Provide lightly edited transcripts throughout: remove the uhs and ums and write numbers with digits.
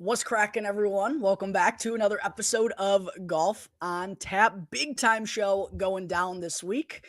What's cracking, everyone? Welcome back to another episode of Golf on Tap. Big time show going down this week.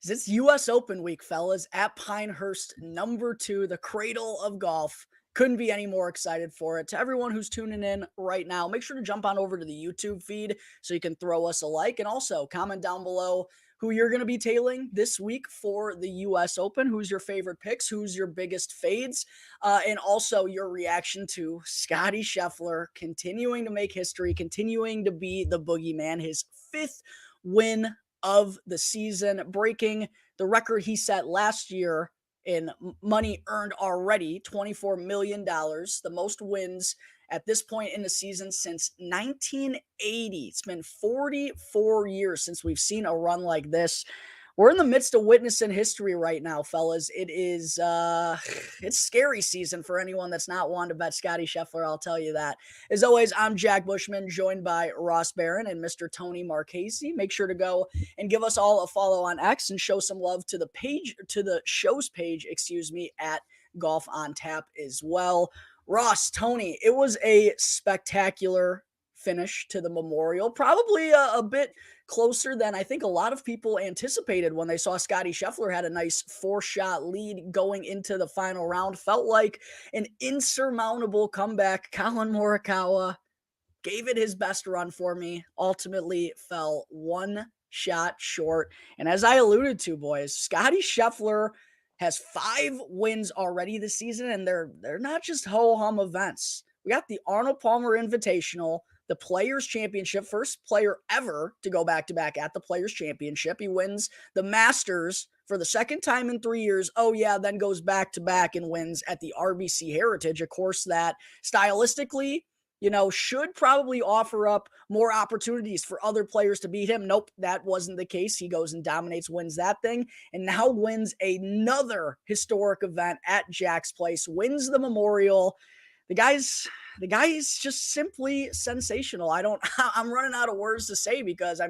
It's U.S. Open week, fellas, at Pinehurst #2, the cradle of golf. Couldn't be any more excited for it. To everyone who's tuning in right now, make sure to jump on over to the YouTube feed so you can throw us a like, and also comment down below who you're going to be tailing this week for the U.S. Open. Who's your favorite picks? Who's your biggest fades? And also your reaction to Scottie Scheffler continuing to make history, continuing to be the boogeyman, his 5th win of the season, breaking the record he set last year in money earned already, $24 million, the most wins at this point in the season since 1980. It's been 44 years since we've seen a run like this. We're in the midst of witnessing history right now, fellas. It is it's scary season for anyone that's not one to bet Scottie Scheffler, I'll tell you that. As always, I'm Jack Bushman, joined by Ross Baran and Mr. Tony Marchese. Make sure to go and give us all a follow on X and show some love to the show's page, at Golf on Tap as well. Ross, Tony, it was a spectacular finish to the Memorial. Probably a bit closer than I think a lot of people anticipated when they saw Scottie Scheffler had a nice 4-shot lead going into the final round. Felt like an insurmountable comeback. Collin Morikawa gave it his best run for me. Ultimately fell 1 shot short. And as I alluded to, boys, Scottie Scheffler has 5 wins already this season, and they're not just ho-hum events. We got the Arnold Palmer Invitational, the Players Championship, first player ever to go back-to-back at the Players Championship. He wins the Masters for the second time in 3 years. Oh, yeah, then goes back-to-back and wins at the RBC Heritage. Of course, that stylistically, should probably offer up more opportunities for other players to beat him. Nope, that wasn't the case. He goes and dominates, wins that thing, and now wins another historic event at Jack's Place, wins the Memorial. The guy's just simply sensational. I'm running out of words to say because,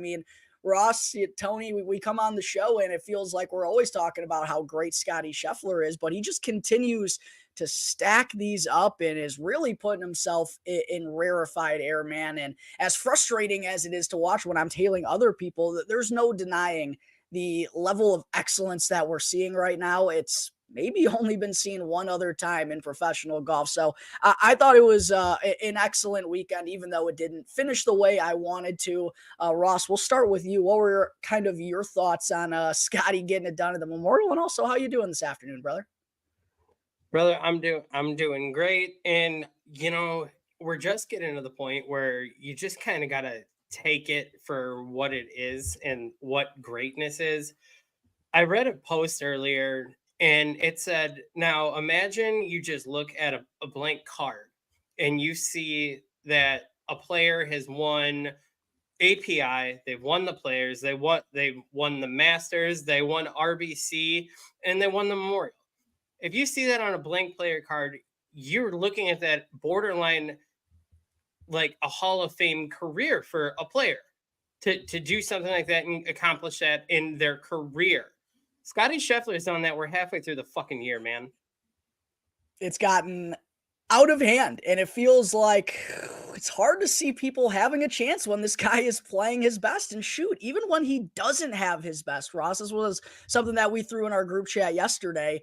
Ross, Tony, we come on the show and it feels like we're always talking about how great Scottie Scheffler is, but he just continues to stack these up and is really putting himself in rarefied air, man. And as frustrating as it is to watch when I'm tailing other people, there's no denying the level of excellence that we're seeing right now. It's maybe only been seen one other time in professional golf. So I thought it was an excellent weekend, even though it didn't finish the way I wanted to. Ross, we'll start with you. What were kind of your thoughts on Scottie getting it done at the Memorial, and also how you doing this afternoon, brother? Brother, I'm doing great. And we're just getting to the point where you just kind of gotta take it for what it is and what greatness is. I read a post earlier and it said, now imagine you just look at a blank card and you see that a player has won API, they've won the players, they won the Masters, they won RBC, and they won the Memorial. If you see that on a blank player card, you're looking at that borderline like a Hall of Fame career for a player to do something like that and accomplish that in their career. Scottie Scheffler's done that. We're halfway through the fucking year, man. It's gotten out of hand, and it feels like it's hard to see people having a chance when this guy is playing his best. And shoot, even when he doesn't have his best, Ross, this was something that we threw in our group chat yesterday.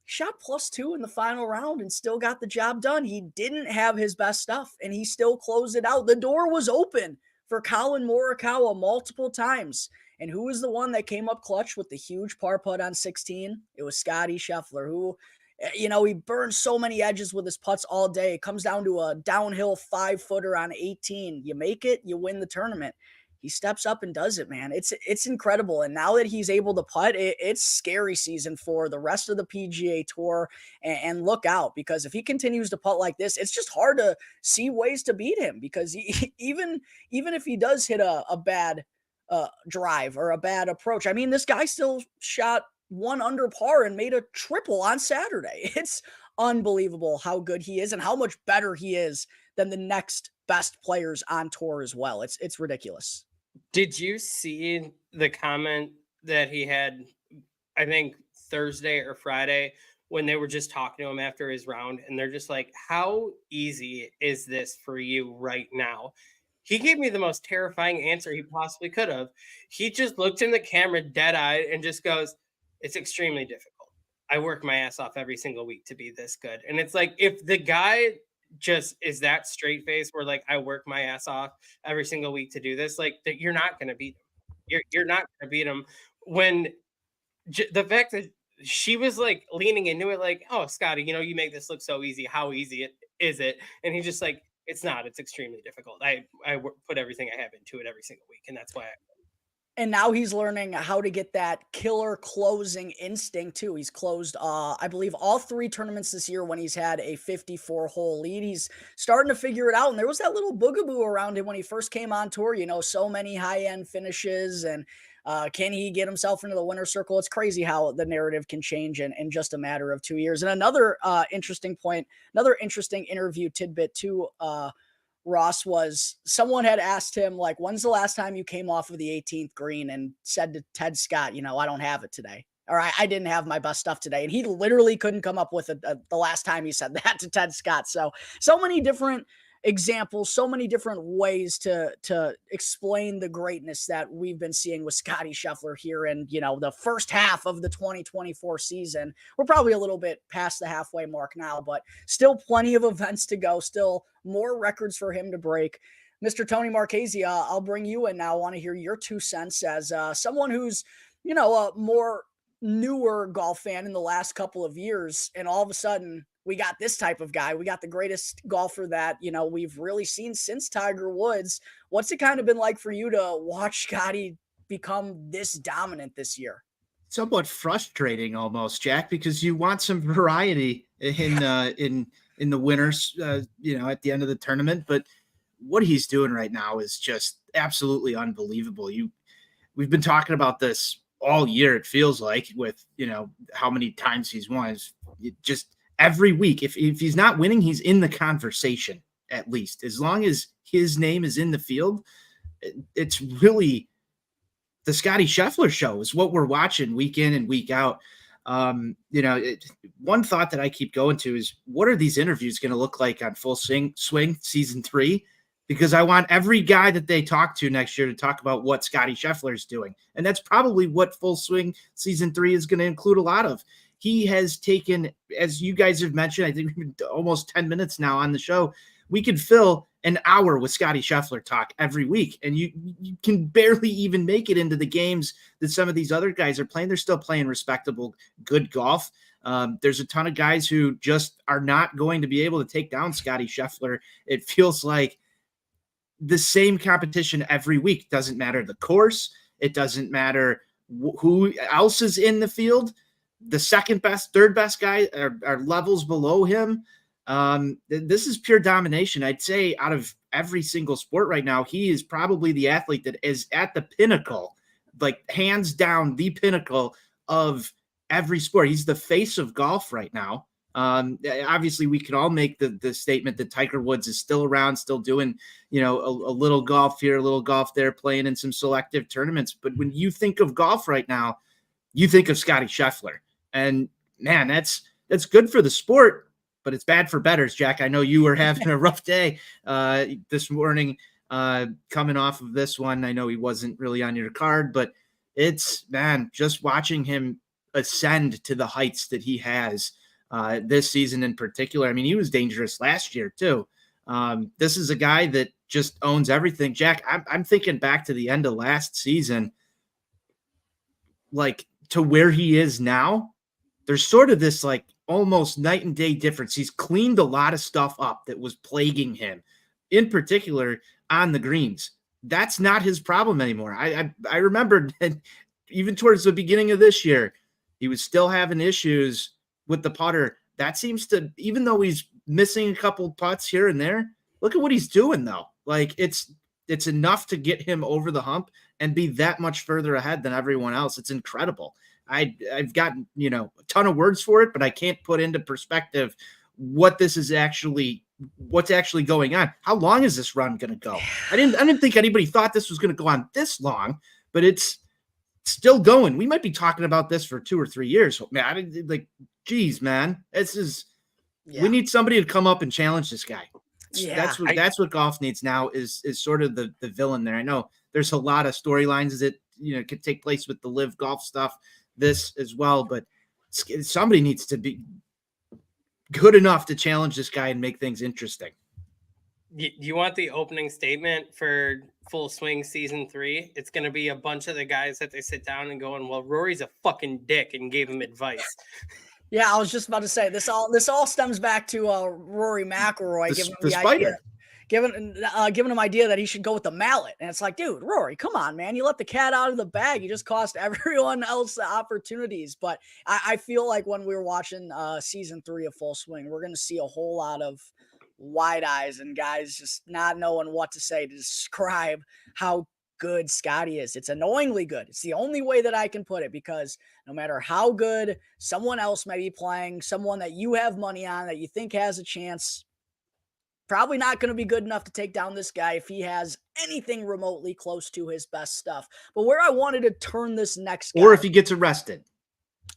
Shot +2 in the final round and still got the job done. He didn't have his best stuff, and he still closed it out. The door was open for Collin Morikawa multiple times. And who was the one that came up clutch with the huge par putt on 16? It was Scottie Scheffler, who, he burns so many edges with his putts all day. It comes down to a downhill 5-footer on 18. You make it, you win the tournament. He steps up and does it, man. It's incredible. And now that he's able to putt, it's scary season for the rest of the PGA Tour. And look out, because if he continues to putt like this, it's just hard to see ways to beat him, because even if he does hit a bad drive or a bad approach, this guy still shot 1 under par and made a triple on Saturday. It's unbelievable how good he is and how much better he is than the next best players on tour as well. It's ridiculous. Did you see the comment that he had, I think Thursday or Friday, when they were just talking to him after his round, and they're just like, how easy is this for you right now? He gave me the most terrifying answer he possibly could have. He just looked in the camera dead eyed and just goes, it's extremely difficult. I work my ass off every single week to be this good. And it's like, if the guy just is that straight face where like, I work my ass off every single week to do this, like, that you're not going to beat him. You're not going to beat him when the fact that she was like leaning into it, like, oh, Scottie, you make this look so easy. How easy is it? And he's just like, it's not. It's extremely difficult. I put everything I have into it every single week, and that's why. And now he's learning how to get that killer closing instinct too. He's closed, I believe, all 3 tournaments this year when he's had a 54-hole lead. He's starting to figure it out. And there was that little boogaboo around him when he first came on tour. So many high-end finishes, and can he get himself into the winner's circle? It's crazy how the narrative can change in just a matter of 2 years. And another interesting point, another interesting interview tidbit too. Ross, was someone had asked him, like, when's the last time you came off of the 18th green, and said to Ted Scott, I don't have it today, or I didn't have my best stuff today. And he literally couldn't come up with the last time he said that to Ted Scott. So many different examples, so many different ways to explain the greatness that we've been seeing with Scottie Scheffler here in, the first half of the 2024 season. We're probably a little bit past the halfway mark now, but still plenty of events to go, still more records for him to break. Mr. Tony Marchese, I'll bring you in now. I want to hear your 2 cents as someone who's, a more newer golf fan in the last couple of years, and all of a sudden we got this type of guy. We got the greatest golfer that, we've really seen since Tiger Woods. What's it kind of been like for you to watch Scottie become this dominant this year? Somewhat frustrating almost, Jack, because you want some variety in the winners, at the end of the tournament. But what he's doing right now is just absolutely unbelievable. We've been talking about this all year, it feels like, with, how many times he's won. It just every week, if he's not winning, he's in the conversation, at least. As long as his name is in the field, it's really the Scottie Scheffler show is what we're watching week in and week out. One thought that I keep going to is, what are these interviews going to look like on Full Swing season 3? Because I want every guy that they talk to next year to talk about what Scottie Scheffler is doing. And that's probably what Full Swing season 3 is going to include a lot of. He has taken, as you guys have mentioned, I think almost 10 minutes now on the show. We could fill an hour with Scottie Scheffler talk every week, and you can barely even make it into the games that some of these other guys are playing. They're still playing respectable, good golf. There's a ton of guys who just are not going to be able to take down Scottie Scheffler. It feels like the same competition every week. Doesn't matter the course. It doesn't matter who else is in the field. The second best, third best guy are levels below him. This is pure domination. I'd say out of every single sport right now, he is probably the athlete that is at the pinnacle, like hands down the pinnacle of every sport. He's the face of golf right now. Obviously we could all make the statement that Tiger Woods is still around, still doing, a little golf here, a little golf there, playing in some selective tournaments. But when you think of golf right now, you think of Scottie Scheffler. And man, that's good for the sport, but it's bad for bettors, Jack. I know you were having a rough day this morning coming off of this one. I know he wasn't really on your card, but it's, man, just watching him ascend to the heights that he has this season in particular. I mean, he was dangerous last year too. This is a guy that just owns everything. Jack, I'm thinking back to the end of last season, like to where he is now. There's sort of this like almost night and day difference. He's cleaned a lot of stuff up that was plaguing him, in particular on the greens. That's not his problem anymore. I remember that even towards the beginning of this year, he was still having issues with the putter. That seems to, even though he's missing a couple putts here and there, look at what he's doing though. Like it's enough to get him over the hump and be that much further ahead than everyone else. It's incredible. I've got, a ton of words for it, but I can't put into perspective what's actually going on. How long is this run going to go? I didn't think anybody thought this was going to go on this long, but it's still going. We might be talking about this for 2 or 3 years. Man, geez, man, we need somebody to come up and challenge this guy. Yeah, that's what golf needs now is sort of the villain there. I know there's a lot of storylines that could take place with the live golf stuff, this as well, but somebody needs to be good enough to challenge this guy and make things interesting. You want the opening statement for Full Swing season 3? It's going to be a bunch of the guys that they sit down and going, well, Rory's a fucking dick, and gave him advice. Yeah, I was just about to say this all stems back to Rory McIlroy giving him idea that he should go with the mallet, and it's like, dude, Rory, come on, man, you let the cat out of the bag. You just cost everyone else the opportunities. But I feel like when we were watching season 3 of Full Swing, we're going to see a whole lot of wide eyes and guys just not knowing what to say to describe how good Scottie is. It's annoyingly good. It's the only way that I can put it, because no matter how good someone else may be playing, someone that you have money on that you think has a chance, probably not going to be good enough to take down this guy if he has anything remotely close to his best stuff. But where I wanted to turn this next guy, or if he gets arrested.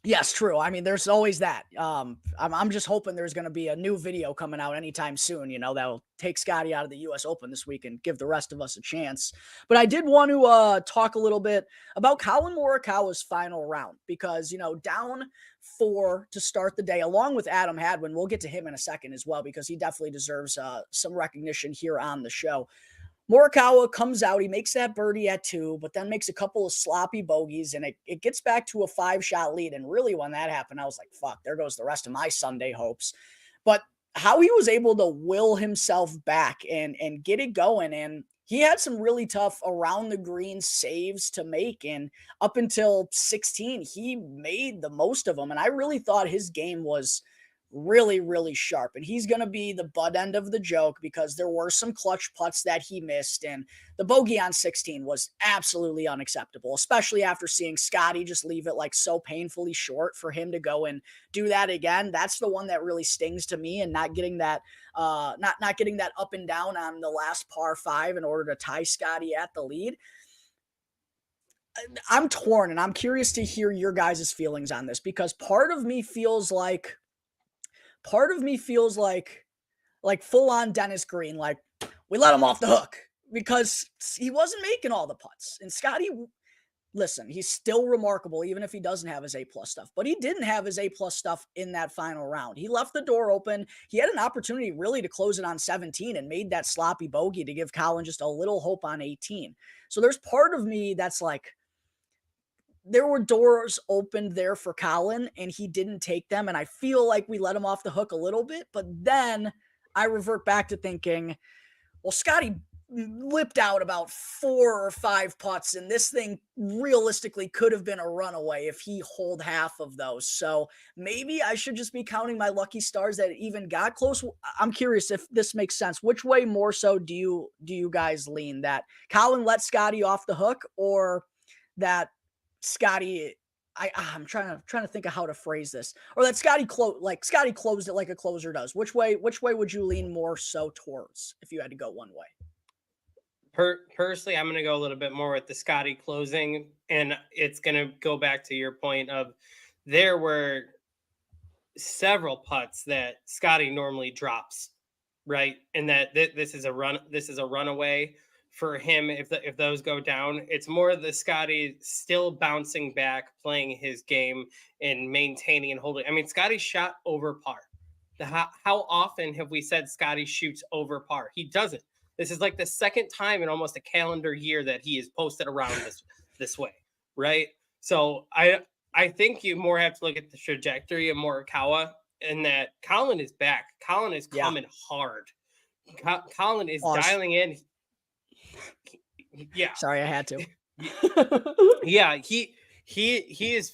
Yes, true. I mean, there's always that. I'm just hoping there's going to be a new video coming out anytime soon, that'll take Scottie out of the U.S. Open this week and give the rest of us a chance. But I did want to talk a little bit about Collin Morikawa's final round, because, down 4 to start the day, along with Adam Hadwin. We'll get to him in a second as well, because he definitely deserves some recognition here on the show. Morikawa comes out, he makes that birdie at 2, but then makes a couple of sloppy bogeys, and it gets back to a 5-shot lead. And really, when that happened, I was like, fuck, there goes the rest of my Sunday hopes. But how he was able to will himself back and get it going, and he had some really tough around the green saves to make, and up until 16, he made the most of them. And I really thought his game was really, really sharp, and he's going to be the butt end of the joke, because there were some clutch putts that he missed, and the bogey on 16 was absolutely unacceptable, especially after seeing Scottie just leave it like so painfully short. For him to go and do that again, that's the one that really stings to me, and not getting that not getting that up and down on the last par 5 in order to tie Scottie at the lead. I'm torn, and I'm curious to hear your guys' feelings on this, because part of me feels like full on Dennis Green, like we let him off the hook because he wasn't making all the putts. And Scottie, listen, he's still remarkable, even if he doesn't have his A+ stuff, but he didn't have his A+ stuff in that final round. He left the door open. He had an opportunity really to close it on 17 and made that sloppy bogey to give Collin just a little hope on 18. So there's part of me that's like, there were doors opened there for Collin, and he didn't take them. And I feel like we let him off the hook a little bit, but then I revert back to thinking, well, Scottie lipped out about 4 or 5 putts, and this thing realistically could have been a runaway if he holed half of those. So maybe I should just be counting my lucky stars that it even got close. I'm curious if this makes sense. Which way more so do you guys lean, that Collin let Scottie off the hook, or that Scottie, I'm trying to think of how to phrase this, or that Scottie closed it like a closer does? Which way would you lean more so towards if you had to go one way? Personally, I'm going to go a little bit more with the Scottie closing, and it's going to go back to your point of there were several putts that Scottie normally drops, right? And that this is a runaway for him. If those go down, it's more the Scottie still bouncing back, playing his game and maintaining and holding. I mean, Scottie shot over par. How often have we said Scottie shoots over par? He doesn't. This is like the second time in almost a calendar year that he is posted around this way, right? So I think you more have to look at the trajectory of Morikawa, and that Collin is back. Collin is coming hard. Collin is dialing in. Yeah. Sorry, I had to. Yeah, he is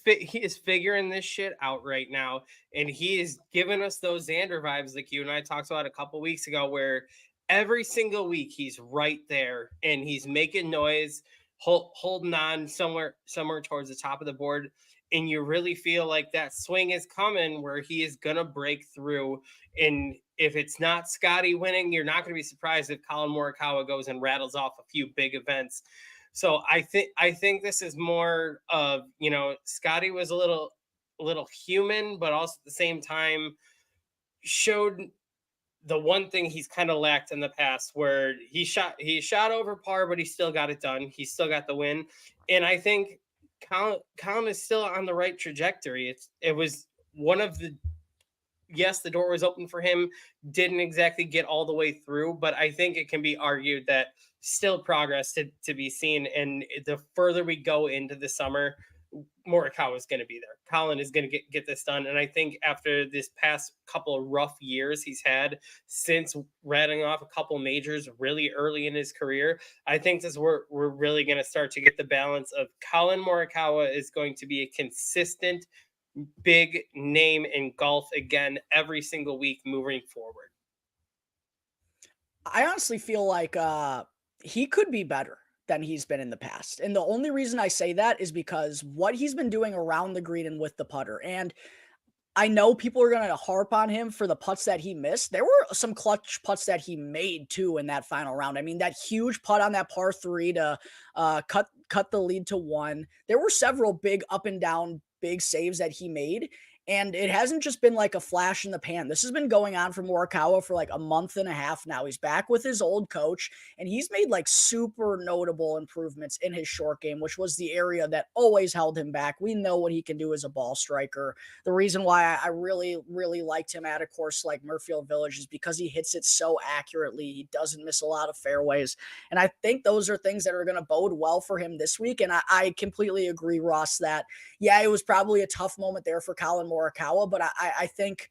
figuring this shit out right now, and he is giving us those Xander vibes like you and I talked about a couple weeks ago, where every single week he's right there and he's making noise, holding on somewhere towards the top of the board, and you really feel like that swing is coming where he is gonna break through. And if it's not Scottie winning, you're not going to be surprised if Collin Morikawa goes and rattles off a few big events. So I think this is more of, Scottie was a little human, but also at the same time showed the one thing he's kind of lacked in the past, where he shot over par, but he still got it done. He still got the win. And I think Colin is still on the right trajectory. It was one of the yes, the door was open for him, didn't exactly get all the way through, but I think it can be argued that still progress to be seen. And the further we go into the summer, Morikawa is going to be there. Colin is going to get this done. And I think after this past couple of rough years he's had since rattling off a couple majors really early in his career, I think this we're really going to start to get the balance of Colin Morikawa is going to be a consistent big name in golf again every single week moving forward. I honestly feel like he could be better than he's been in the past. And the only reason I say that is because what he's been doing around the green and with the putter. And I know people are going to harp on him for the putts that he missed. There were some clutch putts that he made too in that final round. I mean, that huge putt on that par 3 to cut the lead to 1. There were several big up and down big saves that he made. And it hasn't just been like a flash in the pan. This has been going on for Morikawa for like a month and a half now. He's back with his old coach, and he's made like super notable improvements in his short game, which was the area that always held him back. We know what he can do as a ball striker. The reason why I really, really liked him at a course like Murfield Village is because he hits it so accurately. He doesn't miss a lot of fairways. And I think those are things that are going to bode well for him this week. And I completely agree, Ross, that, yeah, it was probably a tough moment there for Colin Morikawa, but I think,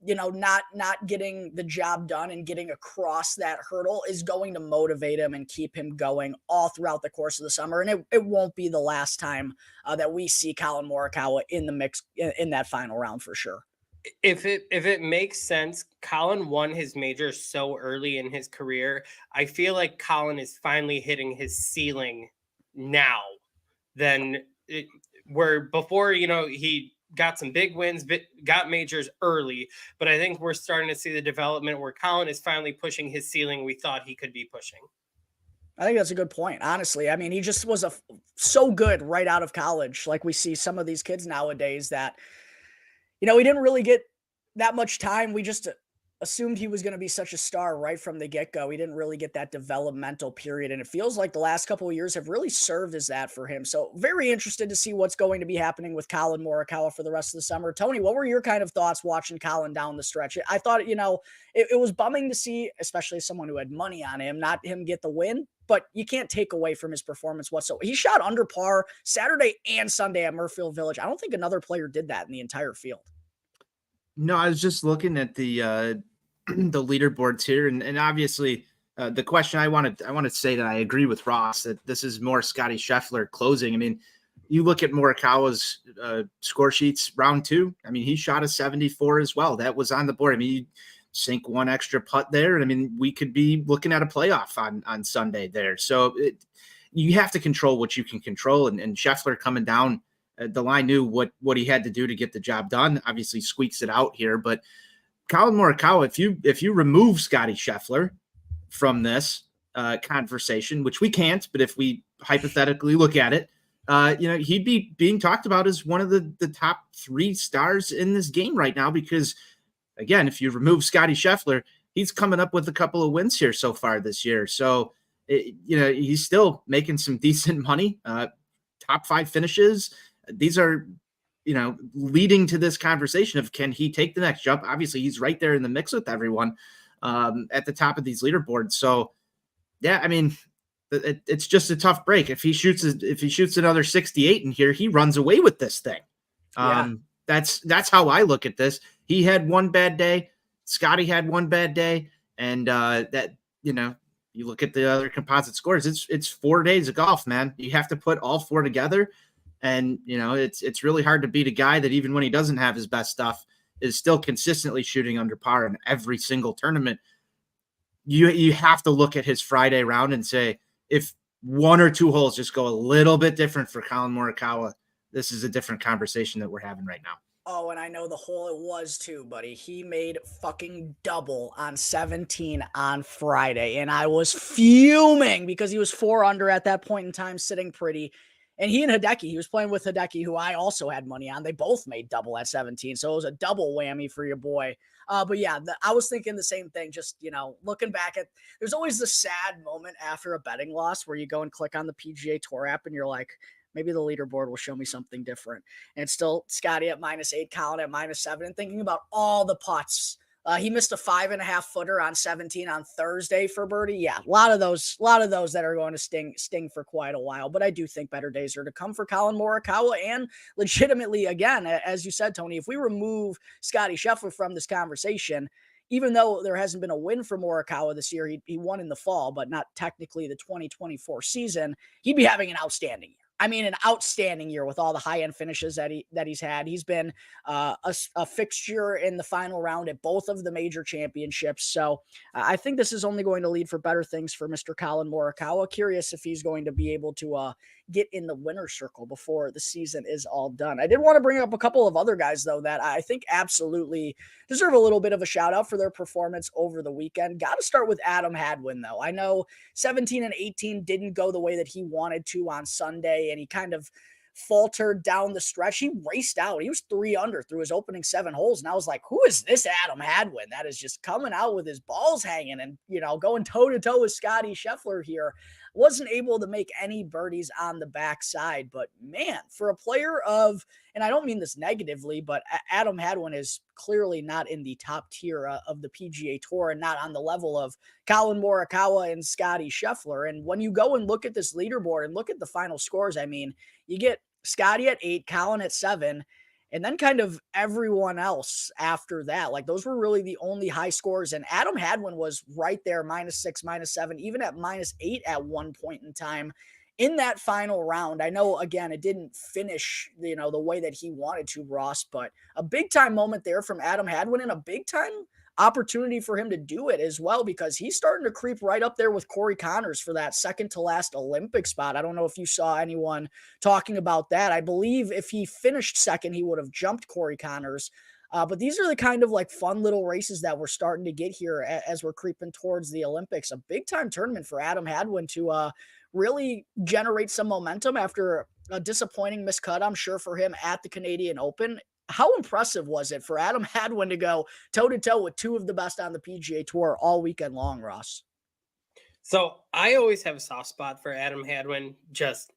not getting the job done and getting across that hurdle is going to motivate him and keep him going all throughout the course of the summer. And it won't be the last time that we see Colin Morikawa in the mix in that final round for sure. If it makes sense, Colin won his major so early in his career. I feel like Colin is finally hitting his ceiling now where before, he got some big wins, got majors early, but I think we're starting to see the development where Colin is finally pushing his ceiling we thought he could be pushing. I think that's a good point, honestly. I mean, he just was so good right out of college. Like we see some of these kids nowadays that, he didn't really get that much time. We just assumed he was going to be such a star right from the get-go. He didn't really get that developmental period, and it feels like the last couple of years have really served as that for him. So very interested to see what's going to be happening with Colin Morikawa for the rest of the summer. Tony, what were your kind of thoughts watching Colin down the stretch? I thought, it was bumming to see, especially someone who had money on him, not him get the win, but you can't take away from his performance whatsoever. He shot under par Saturday and Sunday at Murfield Village. I don't think another player did that in the entire field. No, I was just looking at the the leaderboards here, and obviously the question I want to say that I agree with Ross that this is more Scottie Scheffler closing. I mean, you look at Morikawa's score sheets round 2. I mean, he shot a 74 as well. That was on the board. I mean, you sink one extra putt there, and I mean, we could be looking at a playoff on Sunday there. So you have to control what you can control, and Scheffler coming down the line knew what he had to do to get the job done. Obviously squeaks it out here, but Colin Morikawa, if you remove Scottie Scheffler from this conversation, which we can't, but if we hypothetically look at it, he'd be being talked about as one of the top 3 stars in this game right now. Because again, if you remove Scottie Scheffler, he's coming up with a couple of wins here so far this year. So he's still making some decent money, top 5 finishes. These are, leading to this conversation of can he take the next jump? Obviously, he's right there in the mix with everyone at the top of these leaderboards. So, yeah, I mean, it's just a tough break. If he shoots another 68 in here, he runs away with this thing. That's how I look at this. He had one bad day. Scottie had one bad day, and you look at the other composite scores. It's 4 days of golf, man. You have to put all 4 together. And, it's really hard to beat a guy that even when he doesn't have his best stuff is still consistently shooting under par in every single tournament. You have to look at his Friday round and say, if 1 or 2 holes just go a little bit different for Colin Morikawa, this is a different conversation that we're having right now. Oh, and I know the hole it was too, buddy. He made fucking double on 17 on Friday, and I was fuming because he was 4 under at that point in time, sitting pretty. And he was playing with Hideki, who I also had money on. They both made double at 17, so it was a double whammy for your boy. But yeah, I was thinking the same thing. Just, looking back at, there's always the sad moment after a betting loss where you go and click on the PGA Tour app and you're like, maybe the leaderboard will show me something different. And it's still Scottie at -8, Colin at -7, and thinking about all the putts. He missed a 5.5 footer on 17 on Thursday for birdie. Yeah, a lot of those that are going to sting for quite a while. But I do think better days are to come for Colin Morikawa. And legitimately, again, as you said, Tony, if we remove Scottie Scheffler from this conversation, even though there hasn't been a win for Morikawa this year, he won in the fall, but not technically the 2024 season, he'd be having an outstanding year. I mean, an outstanding year with all the high-end finishes that he's had. He's been a fixture in the final round at both of the major championships. So I think this is only going to lead for better things for Mr. Colin Morikawa. Curious if he's going to be able to get in the winner's circle before the season is all done. I did want to bring up a couple of other guys, though, that I think absolutely deserve a little bit of a shout out for their performance over the weekend. Got to start with Adam Hadwin, though. I know 17 and 18 didn't go the way that he wanted to on Sunday, and he kind of faltered down the stretch. He raced out. He was 3 under through his opening 7 holes. And I was like, who is this Adam Hadwin that is just coming out with his balls hanging and, going toe to toe with Scottie Scheffler here? Wasn't able to make any birdies on the backside, but man, for a player of, and I don't mean this negatively, but Adam Hadwin is clearly not in the top tier of the PGA Tour and not on the level of Colin Morikawa and Scottie Scheffler. And when you go and look at this leaderboard and look at the final scores, I mean, you get Scottie at 8, Colin at 7, and then kind of everyone else after that. Like, those were really the only high scores. And Adam Hadwin was right there, -6, -7, even at -8 at one point in time in that final round. I know, again, it didn't finish, the way that he wanted to, Ross, but a big time moment there from Adam Hadwin and a big time opportunity for him to do it as well, because he's starting to creep right up there with Corey Connors for that second to last Olympic spot. I don't know if you saw anyone talking about that. I believe if he finished second, he would have jumped Corey Connors. But these are the kind of like fun little races that we're starting to get here as we're creeping towards the Olympics. A big time tournament for Adam Hadwin to really generate some momentum after a disappointing miscut, I'm sure, for him at the Canadian Open. How impressive was it for Adam Hadwin to go toe-to-toe with 2 of the best on the PGA Tour all weekend long, Ross? So I always have a soft spot for Adam Hadwin, just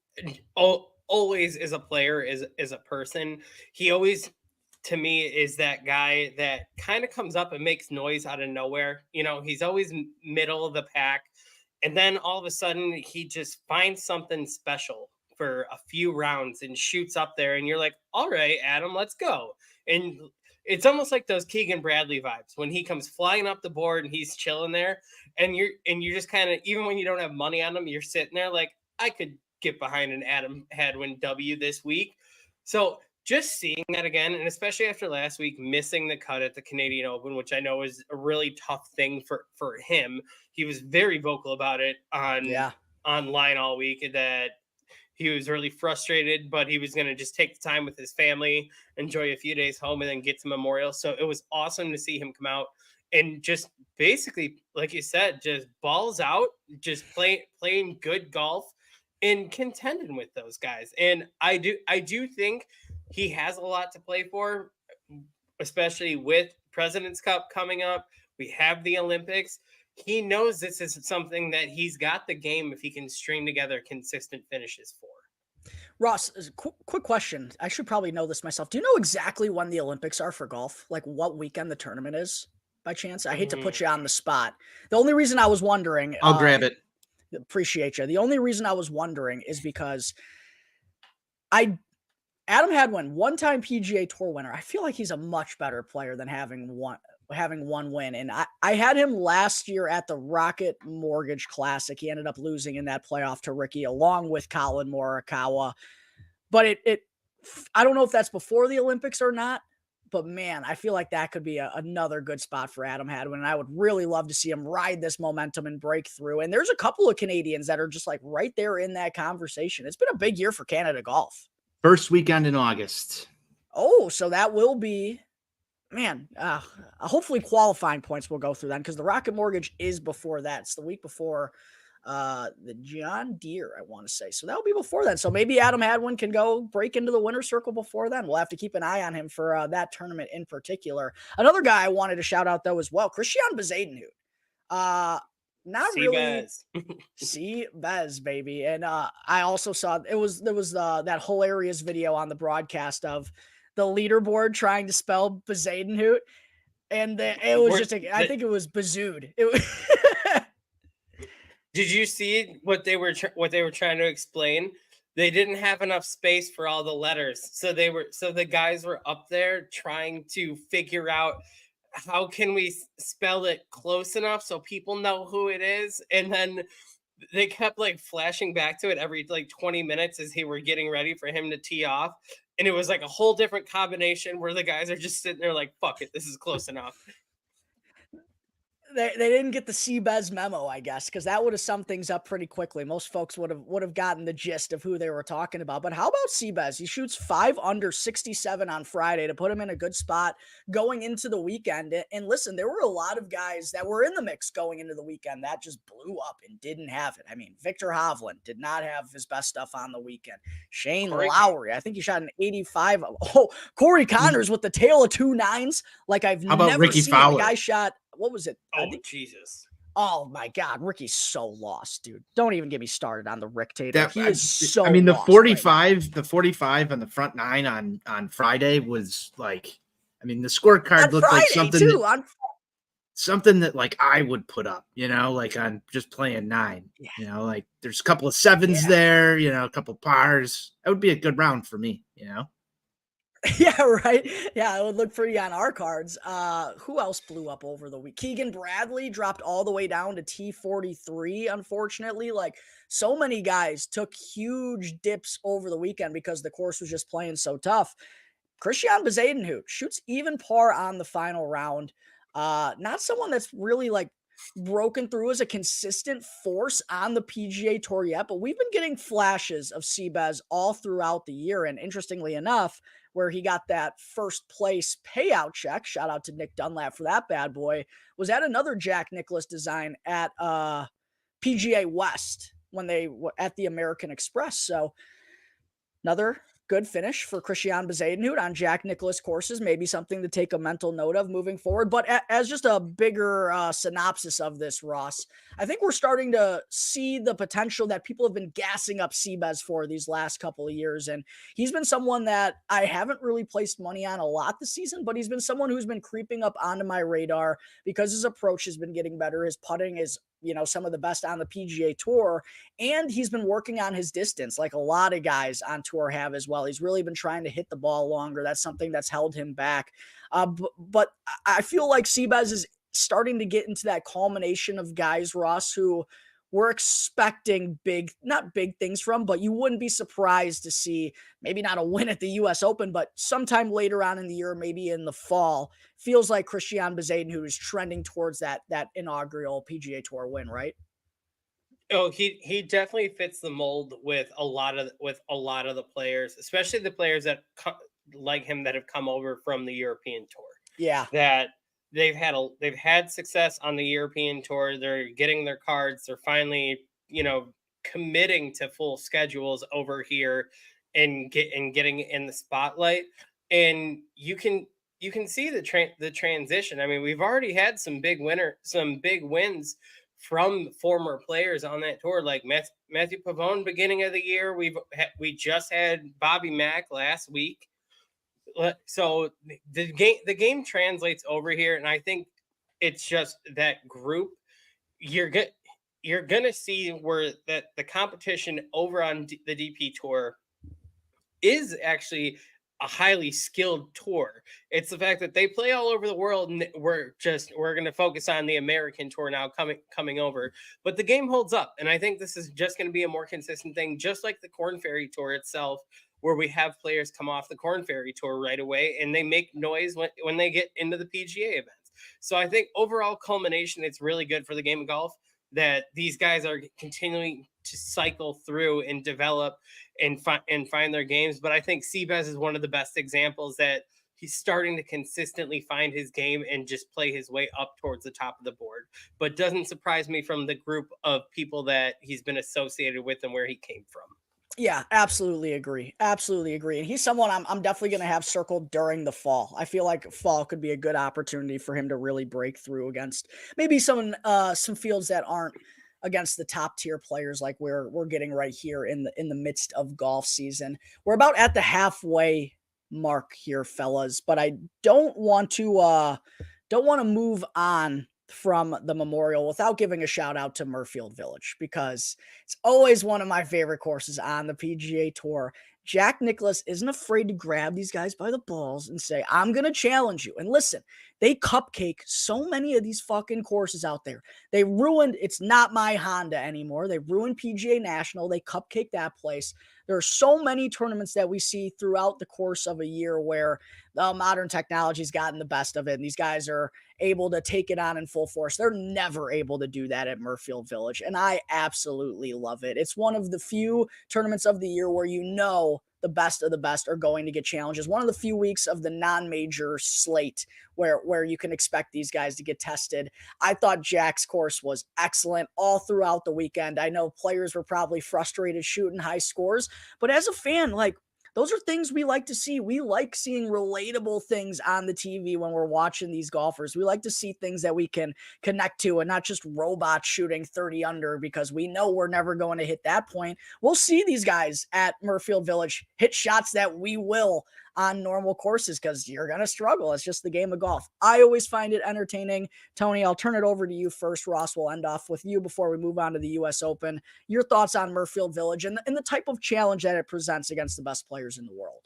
always as a player, as a person. He always, to me, is that guy that kind of comes up and makes noise out of nowhere. He's always middle of the pack. And then all of a sudden, he just finds something special for a few rounds and shoots up there. And you're like, all right, Adam, let's go. And it's almost like those Keegan Bradley vibes when he comes flying up the board and he's chilling there. And you're just kind of, even when you don't have money on him, you're sitting there like, I could get behind an Adam Hadwin W this week. So just seeing that again, and especially after last week missing the cut at the Canadian Open, which I know is a really tough thing for him. He was very vocal about it online all week, that he was really frustrated, but he was going to just take the time with his family, enjoy a few days home, and then get to Memorial. So it was awesome to see him come out and just basically, like you said, just balls out, just playing good golf and contending with those guys. And I do think he has a lot to play for, especially with President's Cup coming up. We have the Olympics. He knows this is something that he's got the game if he can string together consistent finishes for. Ross, quick question. I should probably know this myself. Do you know exactly when the Olympics are for golf? Like what weekend the tournament is, by chance? I hate to put you on the spot. The only reason I was wondering... I'll grab it. Appreciate you. The only reason I was wondering is because Adam Hadwin, one-time PGA Tour winner. I feel like he's a much better player than having one win. And I had him last year at the Rocket Mortgage Classic. He ended up losing in that playoff to Ricky along with Colin Morikawa. But I don't know if that's before the Olympics or not, but man, I feel like that could be another good spot for Adam Hadwin. And I would really love to see him ride this momentum and break through. And there's a couple of Canadians that are just like right there in that conversation. It's been a big year for Canada golf. First weekend in August. Oh, so that will be, man, hopefully qualifying points will go through then, because the Rocket Mortgage is before that. It's the week before the John Deere, I want to say. So that'll be before then. So maybe Adam Hadwin can go break into the winner's circle before then. We'll have to keep an eye on him for that tournament in particular. Another guy I wanted to shout out though as well, Christian Bezadenhout. Not really. See Bez, baby. And I also saw there was that hilarious video on the broadcast of the leaderboard trying to spell Bezadenhout, and it was just I think it was Bazood. It was Did you see what they were trying to explain? They didn't have enough space for all the letters, so the guys were up there trying to figure out how can we spell it close enough so people know who it is, and then they kept like flashing back to it every like 20 minutes as he were getting ready for him to tee off, and it was like a whole different combination where the guys are just sitting there like, fuck it, this is close enough. they didn't get the C-Bez memo, I guess, because that would have summed things up pretty quickly. Most folks would have gotten the gist of who they were talking about. But how about C-Bez? He shoots 5 under 67 on Friday to put him in a good spot going into the weekend. And listen, there were a lot of guys that were in the mix going into the weekend that just blew up and didn't have it. I mean, Victor Hovland did not have his best stuff on the weekend. Shane Lowry, I think he shot an 85. Oh, Corey Connors with the tail of 2 9s like I've never Ricky seen. Fowler? The guy shot, what was it? Oh, Jesus. Oh my God, Ricky's so lost, dude. Don't even get me started on the Rick Tater. He is so. I mean, the lost 45, right, the 45 on the front 9 on Friday was like, I mean, the scorecard on looked Friday like something too, something that like I would put up, like on just playing 9. Yeah. Like there's a couple of 7s there, a couple of pars. That would be a good round for me, Yeah, right. Yeah, it would look pretty on our cards. Who else blew up over the week? Keegan Bradley dropped all the way down to T43, unfortunately. Like, so many guys took huge dips over the weekend because the course was just playing so tough. Christian Bezadenhout shoots even par on the final round. Not someone that's really like broken through as a consistent force on the PGA Tour yet, but we've been getting flashes of C-Bez all throughout the year. And interestingly enough, where he got that first place payout check, shout out to Nick Dunlap for that bad boy, was at another Jack Nicklaus design at PGA West when they were at the American Express. So another good finish for Christian Bezadenhout on Jack Nicklaus courses, maybe something to take a mental note of moving forward. But as just a bigger synopsis of this, Ross, I think we're starting to see the potential that people have been gassing up C-Bez for these last couple of years. And he's been someone that I haven't really placed money on a lot this season, but he's been someone who's been creeping up onto my radar because his approach has been getting better. His putting is, some of the best on the PGA Tour, and he's been working on his distance like a lot of guys on tour have as well. He's really been trying to hit the ball longer. That's something that's held him back. But I feel like C-Bez is starting to get into that culmination of guys, Ross, who we're expecting not big things from, but you wouldn't be surprised to see maybe not a win at the US Open, but sometime later on in the year, maybe in the fall. Feels like Christian Bezadenhout is trending towards that inaugural PGA Tour win, right? Oh, he definitely fits the mold with a lot of the players, especially the players that like him that have come over from the European Tour. Yeah, that they've had success on the European Tour. They're getting their cards. They're finally, committing to full schedules over here and getting in the spotlight. And you can see the transition. I mean, we've already had some big wins from former players on that tour, like Matthew Pavone beginning of the year. We just had Bobby Mack last week. So the game translates over here, and I think it's just that group. You're gonna see where that the competition over on the DP Tour is actually a highly skilled tour. It's the fact that they play all over the world, and we're going to focus on the American Tour now coming over. But the game holds up, and I think this is just going to be a more consistent thing, just like the Corn Ferry Tour itself, where we have players come off the Corn Ferry Tour right away, and they make noise when they get into the PGA events. So I think overall culmination, it's really good for the game of golf. that these guys are continuing to cycle through and develop and find their games. But I think Seabass is one of the best examples that he's starting to consistently find his game and just play his way up towards the top of the board. But doesn't surprise me from the group of people that he's been associated with and where he came from. Yeah, absolutely agree. Absolutely agree. And he's someone I'm definitely going to have circled during the fall. I feel like fall could be a good opportunity for him to really break through against maybe some fields that aren't against the top tier players like we're getting right here in the midst of golf season. We're about at the halfway mark here, fellas, but I don't want to move on from the Memorial without giving a shout out to Murfield Village, because it's always one of my favorite courses on the PGA Tour. Jack Nicklaus isn't afraid to grab these guys by the balls and say, I'm going to challenge you. And listen, they cupcake so many of these fucking courses out there. They ruined, it's not my Honda anymore. They ruined PGA National. They cupcake that place. There are so many tournaments that we see throughout the course of a year where modern technology's gotten the best of it. And these guys are able to take it on in full force. They're never able to do that at Murfield Village. And I absolutely love it. It's one of the few tournaments of the year where you know the best of the best are going to get challenges. One of the few weeks of the non-major slate where you can expect these guys to get tested. I thought Jack's course was excellent all throughout the weekend. I know players were probably frustrated shooting high scores, but as a fan, like, those are things we like to see. We like seeing relatable things on the TV when we're watching these golfers. We like to see things that we can connect to and not just robots shooting 30 under because we know we're never going to hit that point. We'll see these guys at Murfield Village hit shots that we will on normal courses because you're going to struggle. It's just the game of golf. I always find it entertaining. Tony, I'll turn it over to you first. Ross, will end off with you before we move on to the U.S. Open. Your thoughts on Murfield Village and the type of challenge that it presents against the best players in the world.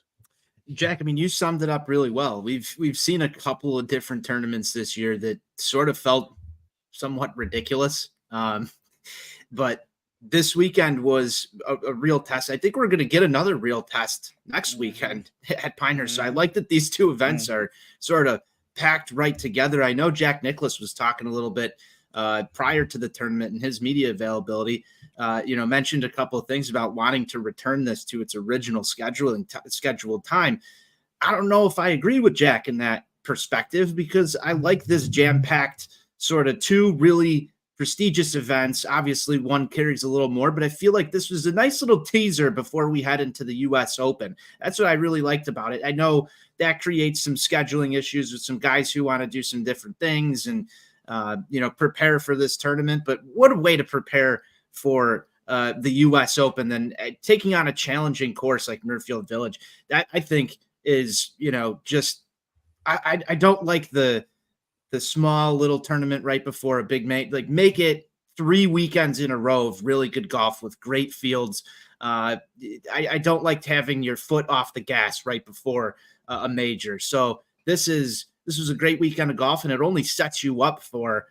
Jack, I mean, you summed it up really well. We've seen a couple of different tournaments this year that sort of felt somewhat ridiculous. But this weekend was a real test. I think we're going to get another real test next weekend at Pinehurst. So I like that these two events are sort of packed right together. I know Jack Nicklaus was talking a little bit prior to the tournament and his media availability, mentioned a couple of things about wanting to return this to its original scheduled time. I don't know if I agree with Jack in that perspective because I like this jam-packed sort of two really prestigious events. Obviously, one carries a little more, but I feel like this was a nice little teaser before we head into the U.S. Open. That's what I really liked about it. I know that creates some scheduling issues with some guys who want to do some different things and, prepare for this tournament. But what a way to prepare for the U.S. Open than taking on a challenging course like Murfield Village. That I think is, I don't like the small little tournament right before a big make it 3 weekends in a row of really good golf with great fields. I don't like having your foot off the gas right before a major. So this was a great weekend of golf, and it only sets you up for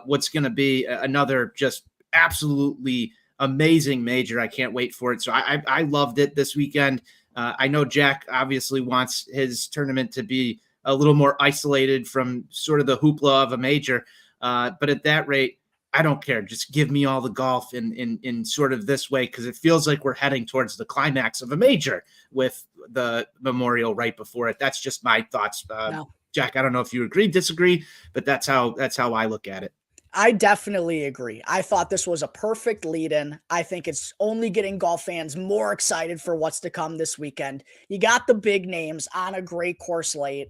what's going to be another just absolutely amazing major. I can't wait for it. So I loved it this weekend. I know Jack obviously wants his tournament to be a little more isolated from sort of the hoopla of a major. But at that rate, I don't care. Just give me all the golf in sort of this way, because it feels like we're heading towards the climax of a major with the Memorial right before it. That's just my thoughts. No. Jack, I don't know if you agree, disagree, but that's how I look at it. I definitely agree. I thought this was a perfect lead-in. I think it's only getting golf fans more excited for what's to come this weekend. You got the big names on a great course late.